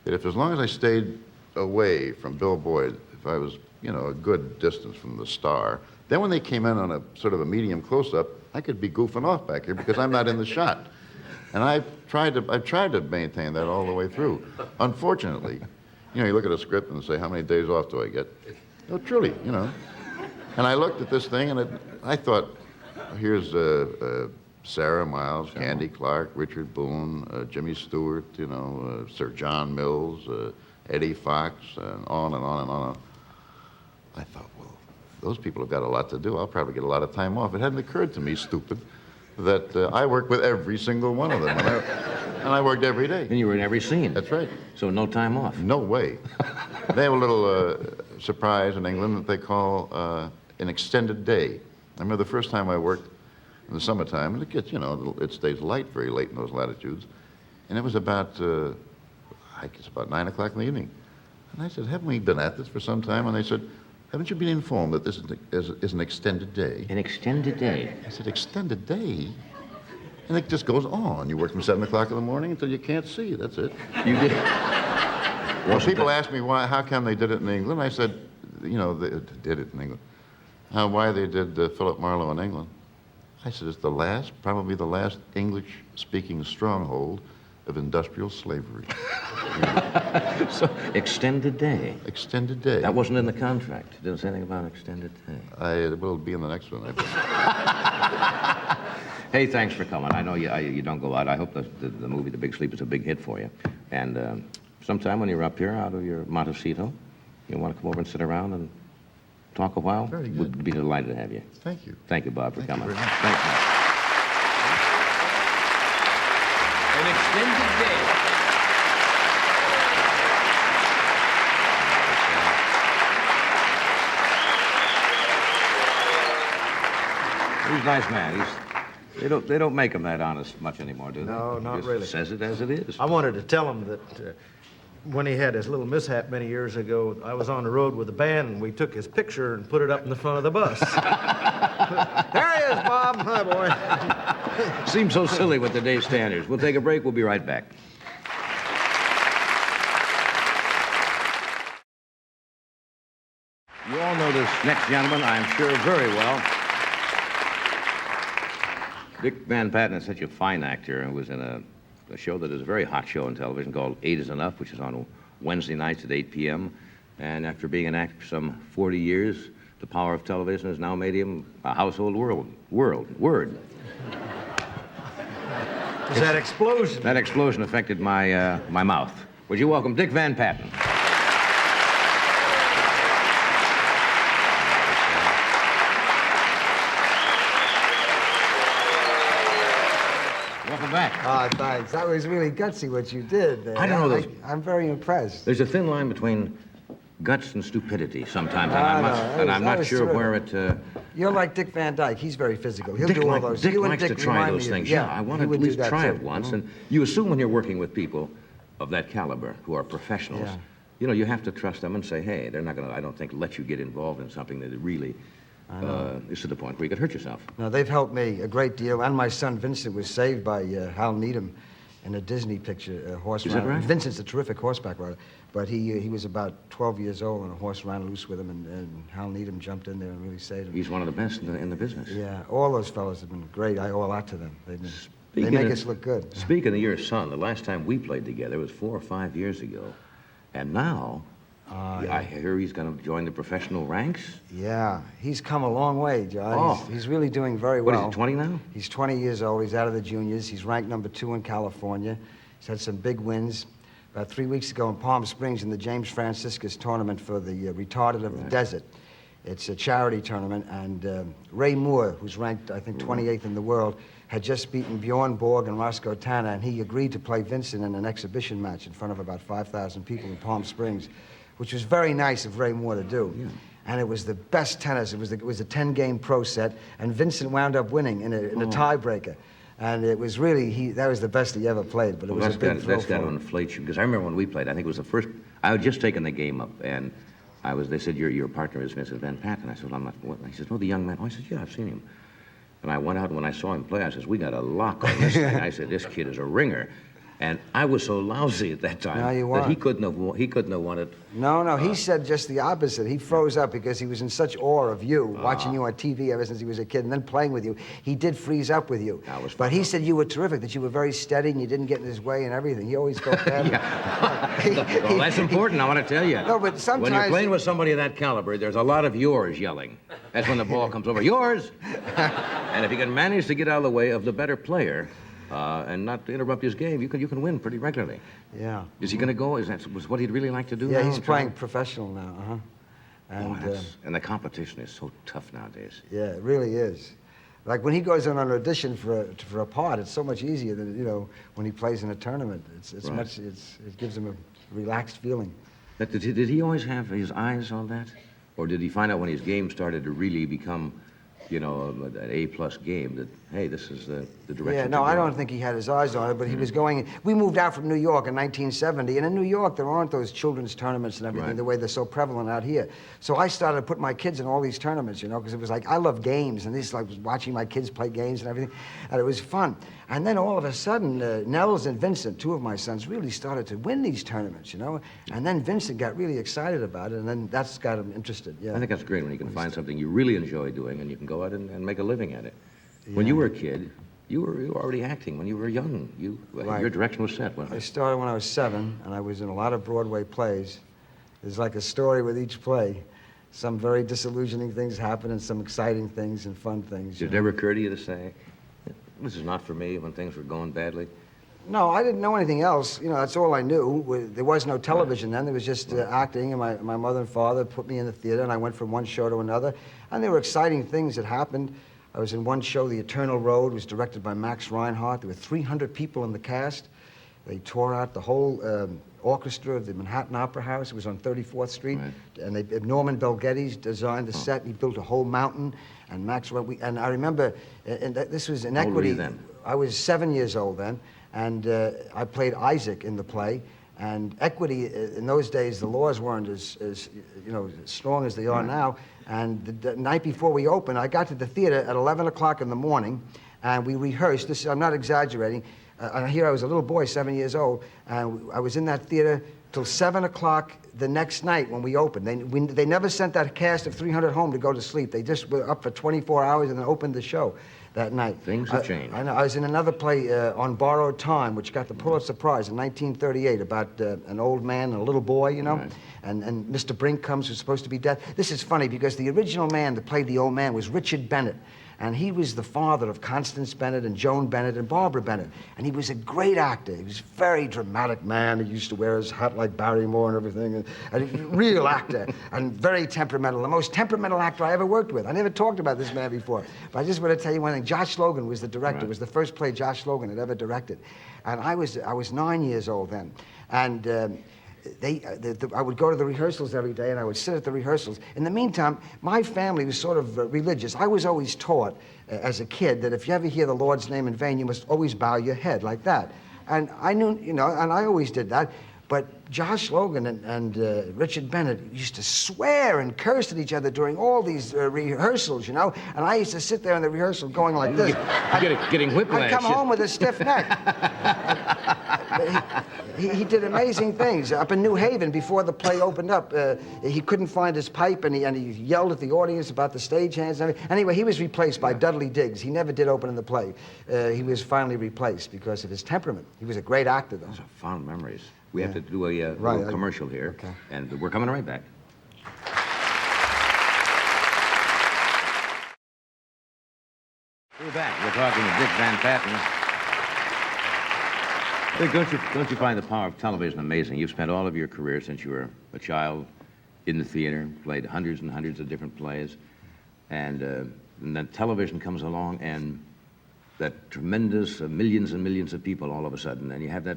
that as long as I stayed away from Bill Boyd, if I was, a good distance from the star, then when they came in on a sort of a medium close-up, I could be goofing off back here because I'm not in the shot. And I've tried to maintain that all the way through. Unfortunately, you look at a script and say, how many days off do I get? No, truly, And I looked at this thing, and I thought, here's Sarah Miles, Candy Clark, Richard Boone, Jimmy Stewart, Sir John Mills, Eddie Fox, and on and on and on. I thought, well, those people have got a lot to do. I'll probably get a lot of time off. It hadn't occurred to me, stupid, that I worked with every single one of them. And I worked every day. And you were in every scene. That's right. So no time off. No way. They have a little surprise in England that they call an extended day. I remember the first time I worked in the summertime, and it gets, it stays light very late in those latitudes. And it was about, I guess about 9 o'clock in the evening. And I said, haven't we been at this for some time? And they said, haven't you been informed that this is an extended day? An extended day? I said, extended day? And it just goes on. You work from 7 o'clock in the morning until you can't see. That's it. You did? Well, people ask me how come they did it in England. I said, they did it in England. Why they did Philip Marlowe in England. I said, it's probably the last English-speaking stronghold of industrial slavery. So, extended day. Extended day. That wasn't in the contract. It didn't say anything about extended day. It will be in the next one, I think. Hey, thanks for coming. I know you don't go out. I hope the movie The Big Sleep is a big hit for you. And sometime when you're up here out of your Montecito, you want to come over and sit around and talk a while? Very good. We'd be delighted to have you. Thank you. Thank you, Bob, for coming. You very much. Thank you. An extended day. He's a nice man. They don't make him that honest much anymore, do they? No, He not just really. Says it as it is. I wanted to tell him that when he had his little mishap many years ago, I was on the road with the band, and we took his picture and put it up in the front of the bus. There he is, Bob. Hi, boy. Seems so silly with today's standards. We'll take a break. We'll be right back. You all know this next gentleman, I'm sure, very well. Dick Van Patten is such a fine actor and was in a show that is a very hot show on television called 8 is Enough, which is on Wednesday nights at 8 p.m. And after being an actor for some 40 years, The power of television has now made him a household word. That explosion. That explosion affected my mouth. Would you welcome Dick Van Patten? Welcome back. Thanks. That was really gutsy what you did there. I don't know. I'm very impressed. There's a thin line between guts and stupidity sometimes, that I'm not was sure terrific. where it... You're like Dick Van Dyke. He's very physical. He'll Dick do all those. Dick You and likes Dick to try remind those me of- things. Yeah, I want he to at would do least that try too. it once. And you assume when you're working with people of that caliber who are professionals, Yeah. you know, you have to trust them and say, hey, they're not going to, I don't think, let you get involved in something that really is to the point where you could hurt yourself. No, they've helped me a great deal. And my son Vincent was saved by Hal Needham in a Disney picture, Horse Is that Ran- right? Vincent's a terrific horseback rider, but he was about 12 years old and a horse ran loose with him, and Hal Needham jumped in there and really saved him. He's one of the best in the business. Yeah, all those fellows have been great. I owe a lot to them. They Speaking make of- us look good. Speaking of your son, the last time we played together was 4 or 5 years ago. And now, I hear he's going to join the professional ranks. Yeah, he's come a long way, John. Oh. He's really doing very What well. is he, 20 now? He's 20 years old. He's out of the juniors. He's ranked number 2 in California. He's had some big wins. About 3 weeks ago in Palm Springs in the James Franciscus tournament for the retarded of the desert. It's a charity tournament, and Ray Moore, who's ranked, I think, 28th in the world, had just beaten Bjorn Borg and Roscoe Tanner, and he agreed to play Vincent in an exhibition match in front of about 5,000 people in Palm Springs, which was very nice of Ray Moore to do. Yeah. And it was the best tennis. It was a 10-game pro set, and Vincent wound up winning in a tiebreaker. And it was really, that was the best he ever played, but it was a big thrill that's got to for him. inflate you, because I remember when we played, I think it was the first, I had just taken the game up, and they said, your partner is Vincent Van Patten. I said, well, I'm not, what? He said, no, the young man. Oh, I said, yeah, I've seen him. And I went out, and when I saw him play, I said, we got a lock on this thing. I said, this kid is a ringer. And I was so lousy at that time No, you that weren't. he couldn't have won it. No, he said just the opposite. He froze up because he was in such awe of you, watching you on TV ever since he was a kid, and then playing with you. He did freeze up with you. That was But he fun. said you were terrific, that you were very steady and you didn't get in his way and everything. He always felt bad. Well, that's important, I want to tell you. No, but when sometimes- you're playing with somebody of that caliber, there's a lot of yours yelling. That's when the ball comes over. Yours! And if you can manage to get out of the way of the better player, and not to interrupt his game, you can win pretty regularly. Yeah. Is he going to go? Was what he'd really like to do? Yeah, now? he's playing professional now, And the competition is so tough nowadays. yeah, it really is. Like when he goes on an audition for a part, it's so much easier than when he plays in a tournament. It's Right. it gives him a relaxed feeling. Did he always have his eyes on that, or did he find out when his game started to really become, an A+ game that hey, this is the direction? Yeah, to no, go? I don't think he had his eyes on it, but he was going. We moved out from New York in 1970, and in New York there aren't those children's tournaments and everything Right. the way they're so prevalent out here. So I started to put my kids in all these tournaments, because it was like I love games, and this like was watching my kids play games and everything, and it was fun. And then all of a sudden, Nels and Vincent, 2 of my sons, really started to win these tournaments, And then Vincent got really excited about it, and then that's got him interested. Yeah. I think that's great when you can find something you really enjoy doing and you can go out and make a living at it. When you were a kid, you were already acting. When you were young, Right. your direction was set. Wasn't I it? started when I was 7, and I was in a lot of Broadway plays. There's like a story with each play. Some very disillusioning things happen, and some exciting things and fun things. Did it ever occur to you to say, this is not for me when things were going badly? No, I didn't know anything else. That's all I knew. There was no television then. There was just acting, and my mother and father put me in the theater, and I went from one show to another. And there were exciting things that happened. I was in one show, The Eternal Road, was directed by Max Reinhardt. There were 300 people in the cast. They tore out the whole orchestra of the Manhattan Opera House. It was on 34th Street. Right. And Norman Belgetti's designed the set. He built a whole mountain. And and I remember, and this was in How old were Equity. you then? I was 7 years old then. And I played Isaac in the play. And Equity, in those days, the laws weren't as strong as they are now. And the night before we opened, I got to the theater at 11 o'clock in the morning, and we rehearsed. I'm not exaggerating. Here I was a little boy, 7 years old, and I was in that theater till 7 o'clock the next night when we opened. They never sent that cast of 300 home to go to sleep. They just were up for 24 hours and then opened the show that night. Things have changed. I know. I was in another play on Borrowed Time, which got the Pulitzer Prize in 1938, about an old man and a little boy, you know. Right. And Mr. Brink comes, who's supposed to be dead. This is funny because the original man that played the old man was Richard Bennett. And he was the father of Constance Bennett and Joan Bennett and Barbara Bennett. And he was a great actor. He was a very dramatic man. He used to wear his hat like Barrymore and everything. And a real actor and very temperamental. The most temperamental actor I ever worked with. I never talked about this man before. But I just want to tell you one thing. Josh Logan was the director. Right. It was the first play Josh Logan had ever directed. And I was 9 years old then. And I would go to the rehearsals every day, and I would sit at the rehearsals. In the meantime, my family was sort of religious. I was always taught as a kid that if you ever hear the Lord's name in vain, you must always bow your head like that. And I knew, you know, and I always did that. But Josh Logan and Richard Bennett used to swear and curse at each other during all these rehearsals, you know. And I used to sit there in the rehearsal going like this. Getting whiplash. I'd come home with a stiff neck. He did amazing things. Up in New Haven, before the play opened up, he couldn't find his pipe, and he yelled at the audience about the stagehands and everything. Anyway, he was replaced by Dudley Diggs. He never did open in the play. He was finally replaced because of his temperament. He was a great actor, though. Those are fond memories. We have to do a Right, little commercial here, okay. and we're coming right back. We're back. We're talking to Dick Van Patten. Dick, don't you find the power of television amazing? You've spent all of your career since you were a child in the theater, played hundreds and hundreds of different plays, and then television comes along, and that tremendous millions and millions of people all of a sudden, and you have that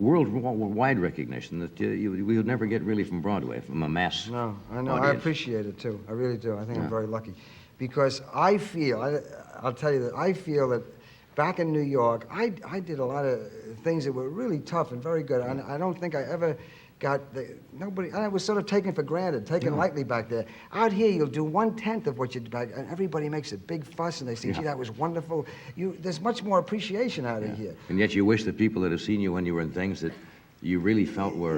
worldwide recognition that we would never get really from Broadway, from a mass No, I know. audience. I appreciate it, too. I really do. I think I'm very lucky. Because I feel, I'll tell you that I feel that back in New York, I did a lot of things that were really tough and very good. And I don't think I ever got I was sort of taken for granted, taken lightly back there. Out here, you'll do 1/10 of what you did back, and everybody makes a big fuss, and they say, gee, that was wonderful. There's much more appreciation out of here. And yet you wish that people had seen you when you were in things that you really felt were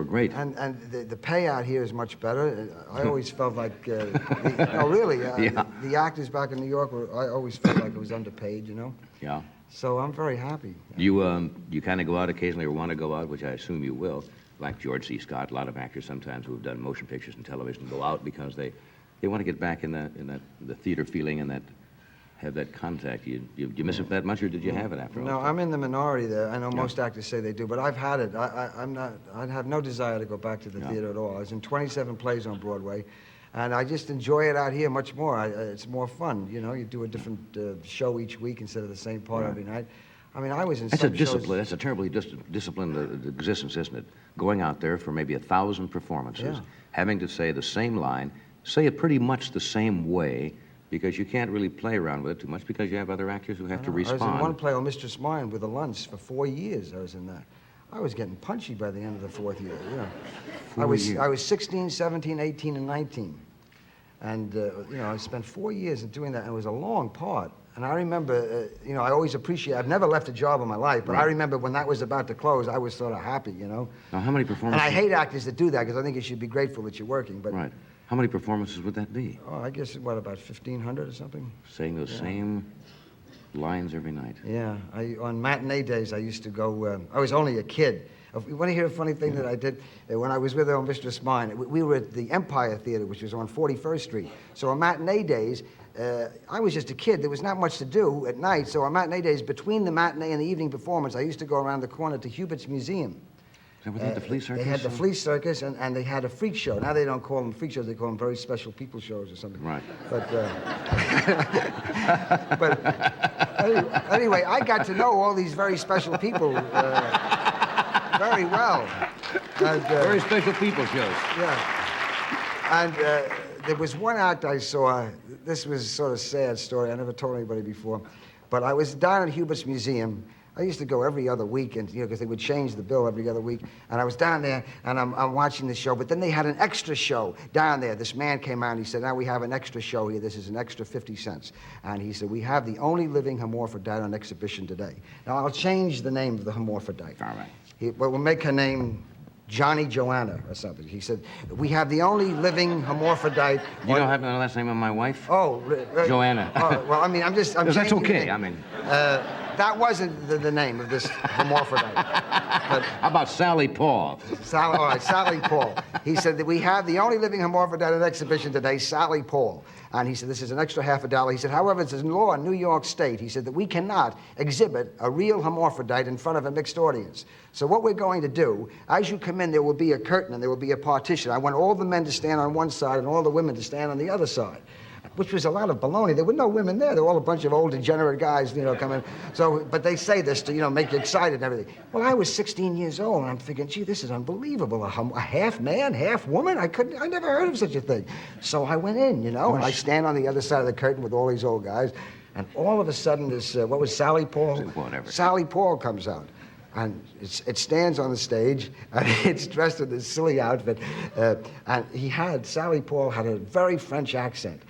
great. And the pay out here is much better. I always felt like, no, really, the actors back in New York, I always felt like it was underpaid, you know? Yeah. So I'm very happy. You kind of go out occasionally, or want to go out, which I assume you will, like George C. Scott. A lot of actors sometimes who have done motion pictures and television go out because they want to get back in the theater feeling and have that contact. You miss it that much, or did you have it after all? No, I'm in the minority there. I know most actors say they do, but I've had it. I'd have no desire to go back to the theater at all. I was in 27 plays on Broadway, and I just enjoy it out here much more. It's more fun, you know. You do a different show each week instead of the same part every night. I mean, I was in That's some a discipline. shows. That's a terribly disciplined existence, isn't it? Going out there for maybe 1,000 performances, having to say the same line, say it pretty much the same way, because you can't really play around with it too much because you have other actors who have to respond. I was in one play on Mistress Mind with the Lunts for 4 years. I was in that. I was getting punchy by the end of the fourth year, yeah. I was 16, 17, 18, and 19. And, you know, I spent 4 years in doing that, and it was a long part. And I remember, you know, I always appreciate, I've never left a job in my life, but I remember when that was about to close, I was sort of happy, you know. Now, how many performances? And I hate actors that do that, because I think you should be grateful that you're working, but... Right. How many performances would that be? Oh, I guess, what, about 1,500 or something? Saying those same lines every night. Yeah. On matinee days, I used to go, I was only a kid. You want to hear a funny thing that I did? When I was with her on Mistress Mine, we were at the Empire Theater, which was on 41st Street. So on matinee days, I was just a kid. There was not much to do at night. So on matinee days, between the matinee and the evening performance, I used to go around the corner to Hubert's Museum. Is that what they had, the flea circus? They had the flea circus, and they had a freak show. Now they don't call them freak shows, they call them very special people shows or something. Right. But, anyway, I got to know all these very special people very well. And, Very special people shows. Yeah. And there was one act I saw. This was sort of a sad story. I never told anybody before. But I was down at Hubert's Museum. I used to go every other week, and you know, because they would change the bill every other week. And I was down there, and I'm watching the show. But then they had an extra show down there. This man came out, and he said, "Now we have an extra show here. This is an extra 50 cents." And he said, "We have the only living hermaphrodite on exhibition today." Now I'll change the name of the hermaphrodite. All right. But we'll make her name Johnny Joanna or something. He said, we have the only living hermaphrodite. You don't have the last name of my wife? Oh, Joanna. Well, I mean, I'm That's changing okay, things. I mean. That wasn't the name of this hermaphrodite. But How about Sally Paul? All right, Sally Paul. He said that we have the only living hermaphrodite at exhibition today, Sally Paul. And he said, this is an extra $50. He said, however, it's a law in New York State. He said that we cannot exhibit a real hermaphrodite in front of a mixed audience. So what we're going to do, as you come in, there will be a curtain and there will be a partition. I want all the men to stand on one side and all the women to stand on the other side, which was a lot of baloney. There were no women there. They were all a bunch of old degenerate guys, coming. So, but they say this to, make you excited and everything. Well, I was 16 years old, and I'm thinking, gee, this is unbelievable. A half man, half woman? I never heard of such a thing. So I went in, and I stand on the other side of the curtain with all these old guys, and all of a sudden this, what was Sally Paul? Whatever. Sally Paul comes out. And it stands on the stage, and it's dressed in this silly outfit. And Sally Paul had a very French accent.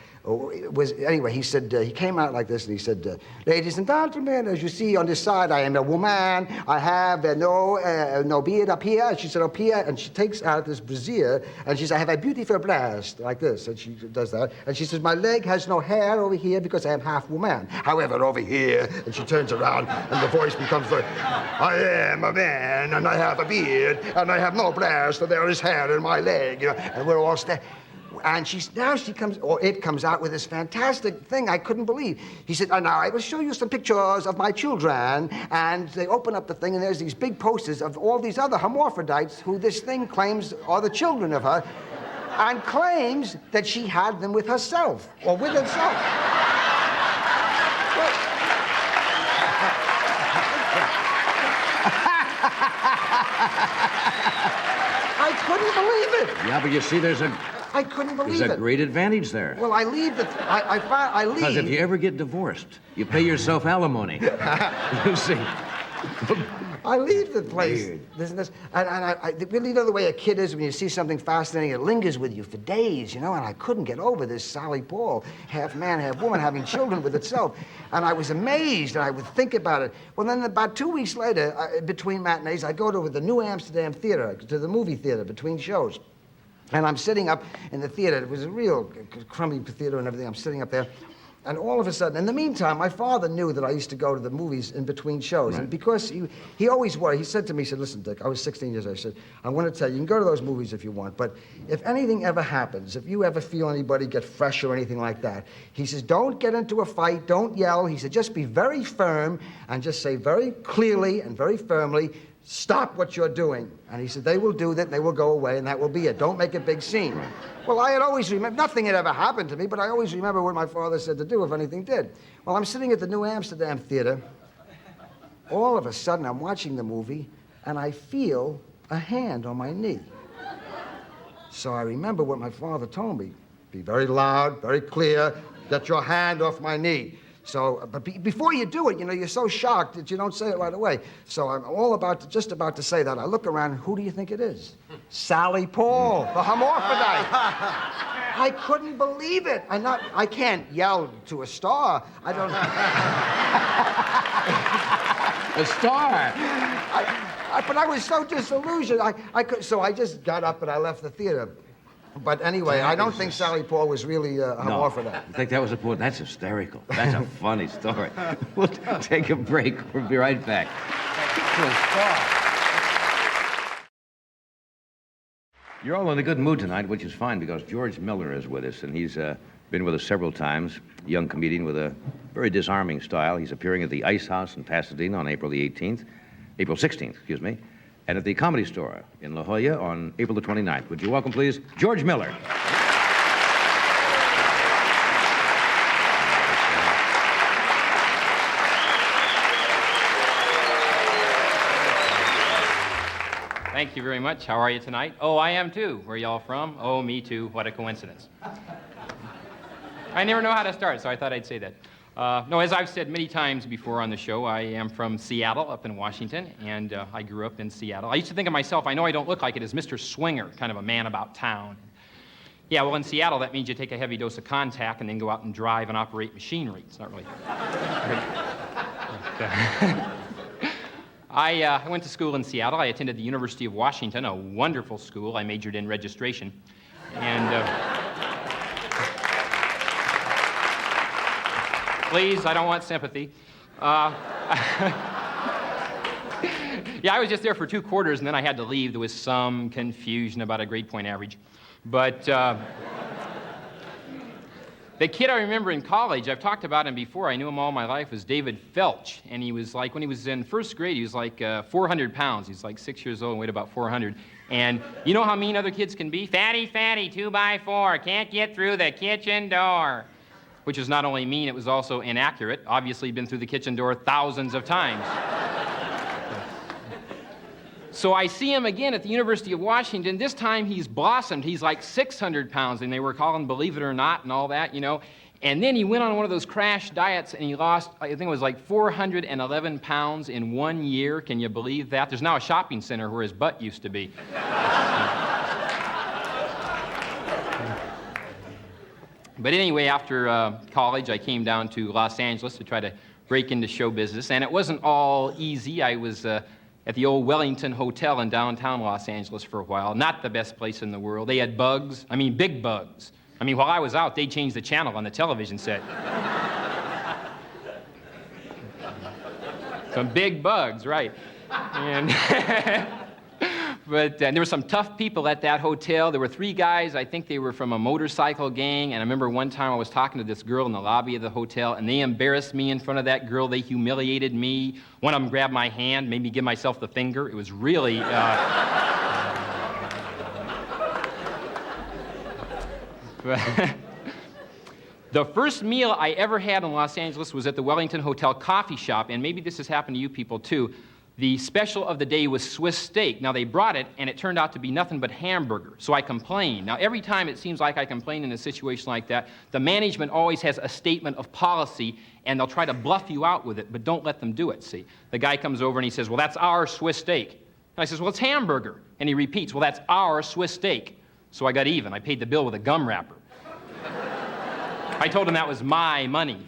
Anyway, he said, he came out like this, and he said, ladies and gentlemen, as you see on this side, I am a woman. I have no beard up here. And she said, up here, and she takes out this brassiere, and she says, I have a beautiful breast, like this, and she does that. And she says, my leg has no hair over here because I am half woman. However, over here, and she turns around, and the voice becomes like, I am a man, and I have a beard, and I have no breast, and there is hair in my leg, and we're all And it comes out with this fantastic thing I couldn't believe. He said, now I will show you some pictures of my children. And they open up the thing, and there's these big posters of all these other hermaphrodites who this thing claims are the children of her, and claims that she had them with herself, or with herself. I couldn't believe it. Yeah, but you see, I couldn't believe there's a it. great advantage there. Well, I leave. I leave. Because if you ever get divorced, you pay yourself alimony. You see. I leave the place. Weird. I really know the way a kid is when you see something fascinating, it lingers with you for days, and I couldn't get over this Sally Paul, half man, half woman, having children with itself. And I was amazed, and I would think about it. Well, then about 2 weeks later, between matinees, I go to the New Amsterdam Theater, to the movie theater between shows. And I'm sitting up in the theater. It was a real crummy theater and everything. I'm sitting up there. And all of a sudden, in the meantime, my father knew that I used to go to the movies in between shows. Right. And because he always worried, he said to me, he said, listen, Dick, I was 16 years old. I said, I want to tell you, you can go to those movies if you want, but if anything ever happens, if you ever feel anybody get fresh or anything like that, he says, don't get into a fight, don't yell. He said, just be very firm and just say very clearly and very firmly, stop what you're doing. And he said, they will do that, they will go away, and that will be it. Don't make a big scene. Right. Well, I had always remembered, nothing had ever happened to me, but I always remember what my father said to do if anything did. Well, I'm sitting at the New Amsterdam Theater. All of a sudden, I'm watching the movie, and I feel a hand on my knee. So I remember what my father told me. Be very loud, very clear, get your hand off my knee. So, but before you do it, you're so shocked that you don't say it right away. So I'm just about to say that. I look around, who do you think it is? Sally Paul, the hermaphrodite. I couldn't believe it. I can't yell to a star. I don't. A star. But I was so disillusioned. So I just got up and I left the theater. But anyway, I don't think Sally Paul was really a hermaphrodite. I think that was a point. That's hysterical. That's a funny story. We'll take a break. We'll be right back. You're all in a good mood tonight, which is fine because George Miller is with us, and he's been with us several times. A young comedian with a very disarming style. He's appearing at the Ice House in Pasadena on April 16th, and at the Comedy Store in La Jolla on April the 29th. Would you welcome, please, George Miller. Thank you very much. How are you tonight? Oh, I am too. Where y'all from? Oh, me too. What a coincidence. I never know how to start, so I thought I'd say that. No, as I've said many times before on the show, I am from Seattle, up in Washington, and I grew up in Seattle. I used to think of myself, I know I don't look like it, as Mr. Swinger, kind of a man about town. Yeah, well, in Seattle, that means you take a heavy dose of contact and then go out and drive and operate machinery. It's not really... I went to school in Seattle. I attended the University of Washington, a wonderful school. I majored in registration. And please, I don't want sympathy. Yeah, I was just there for 2 quarters, and then I had to leave. There was some confusion about a grade point average. But the kid I remember in college, I've talked about him before, I knew him all my life, was David Felch. And he was like, when he was in first grade, he was like 400 pounds. He's like 6 years old and weighed about 400. And you know how mean other kids can be? Fatty, 2x4, can't get through the kitchen door. Which is not only mean, it was also inaccurate. Obviously, been through the kitchen door thousands of times. So I see him again at the University of Washington. This time he's blossomed. He's like 600 pounds, and they were calling Believe It or Not and all that, you know. And then he went on one of those crash diets, and he lost, I think it was like 411 pounds in 1 year. Can you believe that? There's now a shopping center where his butt used to be. But anyway, after college, I came down to Los Angeles to try to break into show business, and it wasn't all easy. I was at the old Wellington Hotel in downtown Los Angeles for a while. Not the best place in the world. They had bugs. I mean, big bugs. I mean, while I was out, they changed the channel on the television set. Some big bugs, right. And but there were some tough people at that hotel. There were 3 guys. I think they were from a motorcycle gang. And I remember one time I was talking to this girl in the lobby of the hotel, and they embarrassed me in front of that girl. They humiliated me. One of them grabbed my hand, made me give myself the finger. It was really... The first meal I ever had in Los Angeles was at the Wellington Hotel coffee shop, and maybe this has happened to you people too. The special of the day was Swiss steak. Now, they brought it, and it turned out to be nothing but hamburger, so I complained. Now, every time it seems like I complain in a situation like that, the management always has a statement of policy, and they'll try to bluff you out with it, but don't let them do it, see. The guy comes over and he says, well, that's our Swiss steak. And I says, well, it's hamburger. And he repeats, well, that's our Swiss steak. So I got even. I paid the bill with a gum wrapper. I told him that was my money.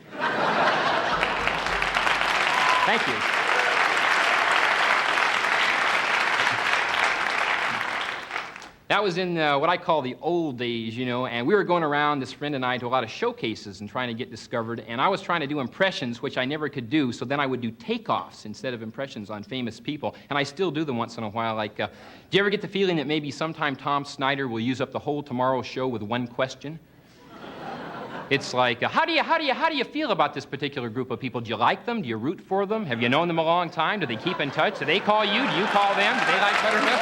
Thank you. That was in what I call the old days, you know, and we were going around, this friend and I, to a lot of showcases and trying to get discovered, and I was trying to do impressions, which I never could do, so then I would do takeoffs instead of impressions on famous people, and I still do them once in a while, like, do you ever get the feeling that maybe sometime Tom Snyder will use up the whole tomorrow show with one question? It's like, how do you feel about this particular group of people? Do you like them? Do you root for them? Have you known them a long time? Do they keep in touch? Do they call you? Do you call them? Do they like Buttermilk?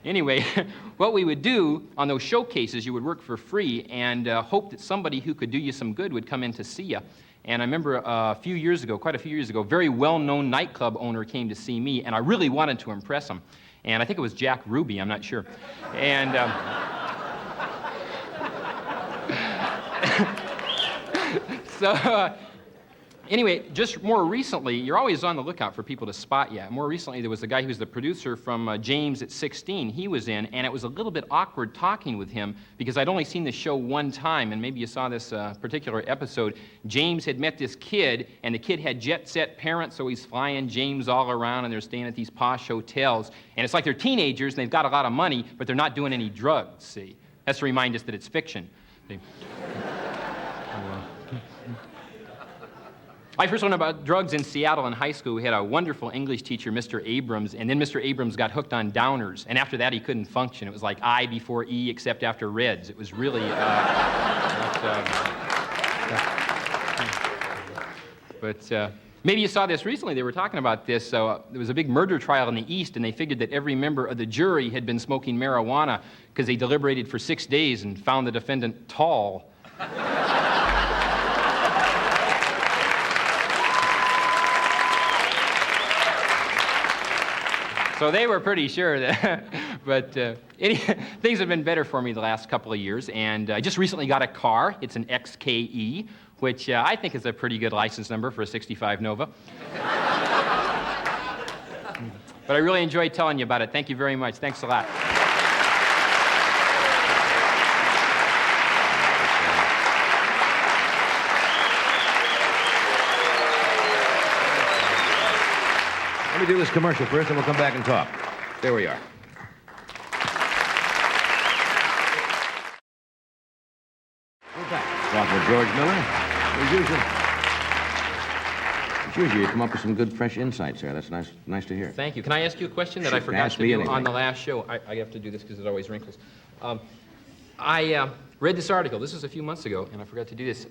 Anyway, what we would do on those showcases, you would work for free and hope that somebody who could do you some good would come in to see you. And I remember quite a few years ago, a very well-known nightclub owner came to see me, and I really wanted to impress him. And I think it was Jack Ruby, I'm not sure. And anyway, just more recently, you're always on the lookout for people to spot you. More recently, there was a guy who was the producer from James at 16. He was in, and it was a little bit awkward talking with him because I'd only seen the show one time, and maybe you saw this particular episode. James had met this kid, and the kid had jet-set parents, so he's flying James all around, and they're staying at these posh hotels. And it's like they're teenagers, and they've got a lot of money, but they're not doing any drugs, see? That's to remind us that it's fiction. I first learned about drugs in Seattle in high school. We had a wonderful English teacher, Mr. Abrams, and then Mr. Abrams got hooked on downers, and after that he couldn't function. It was like I before E except after Reds. It was really... maybe you saw this recently. They were talking about this. There was a big murder trial in the East, and they figured that every member of the jury had been smoking marijuana because they deliberated for 6 days and found the defendant tall. So they were pretty sure that, but things have been better for me the last couple of years, and I just recently got a car. It's an XKE, which I think is a pretty good license number for a 65 Nova. But I really enjoyed telling you about it. Thank you very much. Thanks a lot. Let me do this commercial first, and we'll come back and talk. There we are. We're back. Talking with George Miller. As usual. As usual, you come up with some good, fresh insights there. That's nice to hear. Thank you. Can I ask you a question that Sure, I forgot ask to me do anything. on the last show? I have to do this because it always wrinkles. I read this article. This was a few months ago, and I forgot to do this.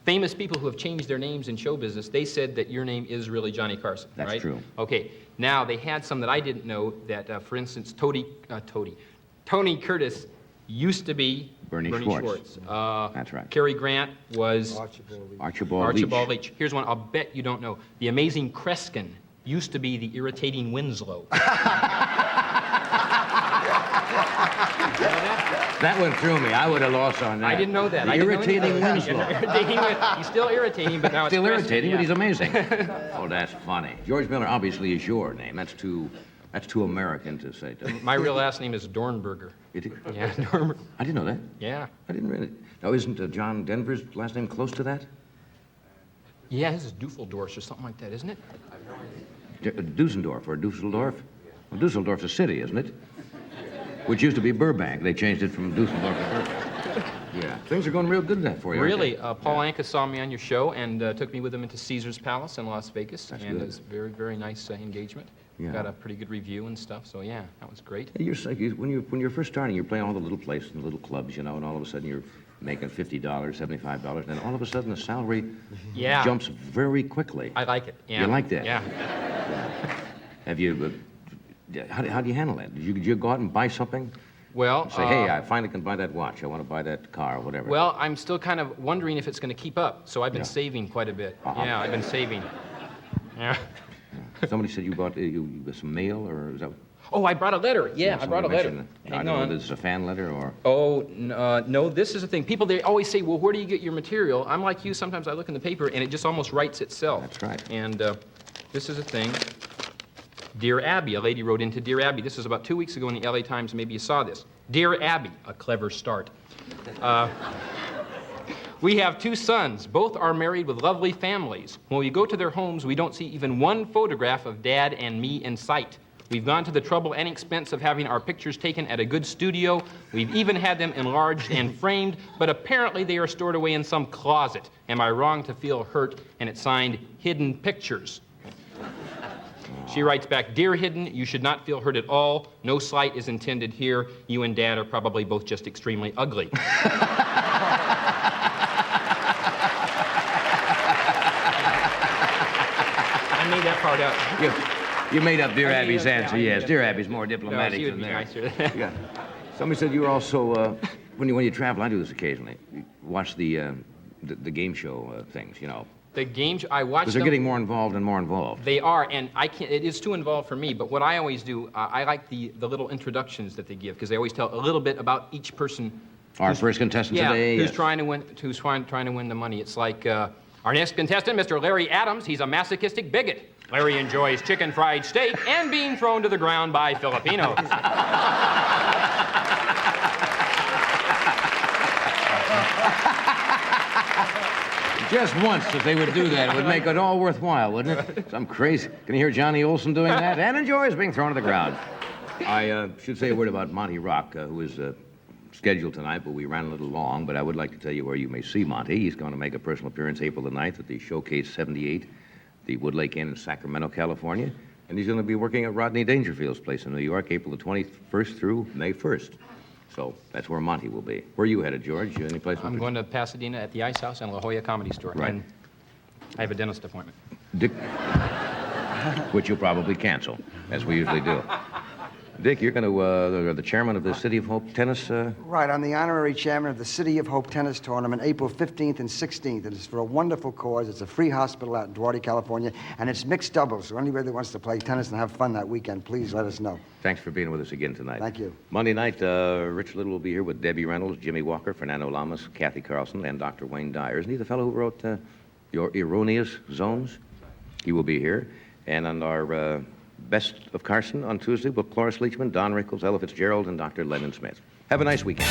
Famous people who have changed their names in show business, they said that your name is really Johnny Carson, That's right? true. Okay. Now, they had some that I didn't know that, for instance, Tony Curtis used to be Bernie Schwartz. That's right. Cary Grant was Archibald Leach. Here's one I'll bet you don't know. The amazing Kreskin used to be the irritating Winslow. That went through me. I would have lost on that. I didn't know that. The I didn't know irritating anything. Winslow. He's still irritating, but now it's Still Kreskin, irritating, but yeah. he's amazing. Oh, that's funny. George Miller obviously is your name. That's too American to say. My real last name is Dornberger. It is? Yeah, Dornberger. I didn't know that. Yeah. I didn't really. Now, isn't John Denver's last name close to that? Yeah, his is Dusseldorf or something like that, isn't it? Dusseldorf or Dusseldorf? Well, Dusseldorf's a city, isn't it? Which used to be Burbank. They changed it from Dusseldorf to Burbank. Yeah. Things are going real good there for you. aren't Really, they? Paul Anka saw me on your show and took me with him into Caesar's Palace in Las Vegas. That's and good. it was a very, very nice engagement. Yeah. Got a pretty good review and stuff, so yeah, that was great. Hey, when you're first starting, you're playing all the little places and the little clubs, you know, and all of a sudden you're making $50, $75, and then all of a sudden the salary Yeah. jumps very quickly. I like it. Yeah. You like that? Yeah. Have you? How do you handle that? Did you go out and buy something? Well, Say, hey, I finally can buy that watch. I want to buy that car, or whatever. well, I'm still kind of wondering if it's going to keep up, so I've been Yeah. saving quite a bit. Uh-huh. Yeah, I've been saving. Yeah. Somebody said you bought some mail, or is that? Oh, I brought a letter. Yeah, I brought a somebody letter. mentioned that. I Hang don't know on. whether it's a fan letter or. Oh, no, this is the thing. People, they always say, well, where do you get your material? I'm like you. Sometimes I look in the paper, and it just almost writes itself. That's right. And this is a thing. Dear Abby, a lady wrote into Dear Abby. This was about 2 weeks ago in the LA Times. Maybe you saw this. Dear Abby, a clever start. We have 2 sons. Both are married with lovely families. When we go to their homes, we don't see even one photograph of Dad and me in sight. We've gone to the trouble and expense of having our pictures taken at a good studio. We've even had them enlarged and framed, but apparently they are stored away in some closet. Am I wrong to feel hurt? And it's signed Hidden Pictures. She writes back, Dear Hidden, you should not feel hurt at all. No slight is intended here. You and Dad are probably both just extremely ugly. I made that part up. You made up Dear I made Abby's up- yeah, answer, I made yes. up- Dear Abby's more diplomatic she would than be there. nicer. Yeah. Somebody said you were also, when you travel, I do this occasionally, you watch the game show things, you know. The games, I watch Because they're them. getting more involved and more involved. They are, and I can't, it is too involved for me, but what I always do, I like the little introductions that they give, because they always tell a little bit about each person. Our first contestant Yeah, today. who's trying to win the money. It's like, our next contestant, Mr. Larry Adams, he's a masochistic bigot. Larry enjoys chicken fried steak and being thrown to the ground by Filipinos. Just once, if they would do that, it would make it all worthwhile, wouldn't it? Some crazy. Can you hear Johnny Olson doing that? And enjoys being thrown to the ground. I should say a word about Monty Rock, who is scheduled tonight, but we ran a little long. But I would like to tell you where you may see Monty. He's going to make a personal appearance April the 9th at the Showcase 78, the Woodlake Inn in Sacramento, California. And he's going to be working at Rodney Dangerfield's place in New York, April the 21st through May 1st. So that's where Monty will be. Where are you headed, George? You any place? I'm going to Pasadena at the Ice House and La Jolla Comedy Store. Right. And I have a dentist appointment. Dick, which you'll probably cancel, as we usually do. Dick, you're going to the chairman of the City of Hope Tennis. Right, I'm the honorary chairman of the City of Hope Tennis Tournament, April 15th and 16th. And it's for a wonderful cause. It's a free hospital out in Duarte, California, and it's mixed doubles. So anybody that wants to play tennis and have fun that weekend, please let us know. Thanks for being with us again tonight. Thank you. Monday night, Rich Little will be here with Debbie Reynolds, Jimmy Walker, Fernando Lamas, Kathy Carlson, and Dr. Wayne Dyer. Isn't he the fellow who wrote Your Erroneous Zones? He will be here. And on our Best of Carson on Tuesday with Cloris Leachman, Don Rickles, Ella Fitzgerald, and Dr. Lennon Smith. Have a nice weekend.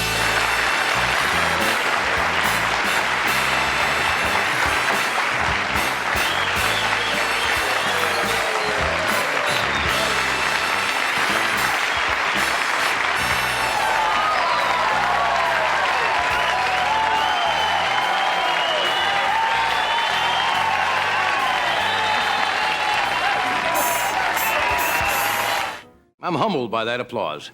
I'm humbled by that applause.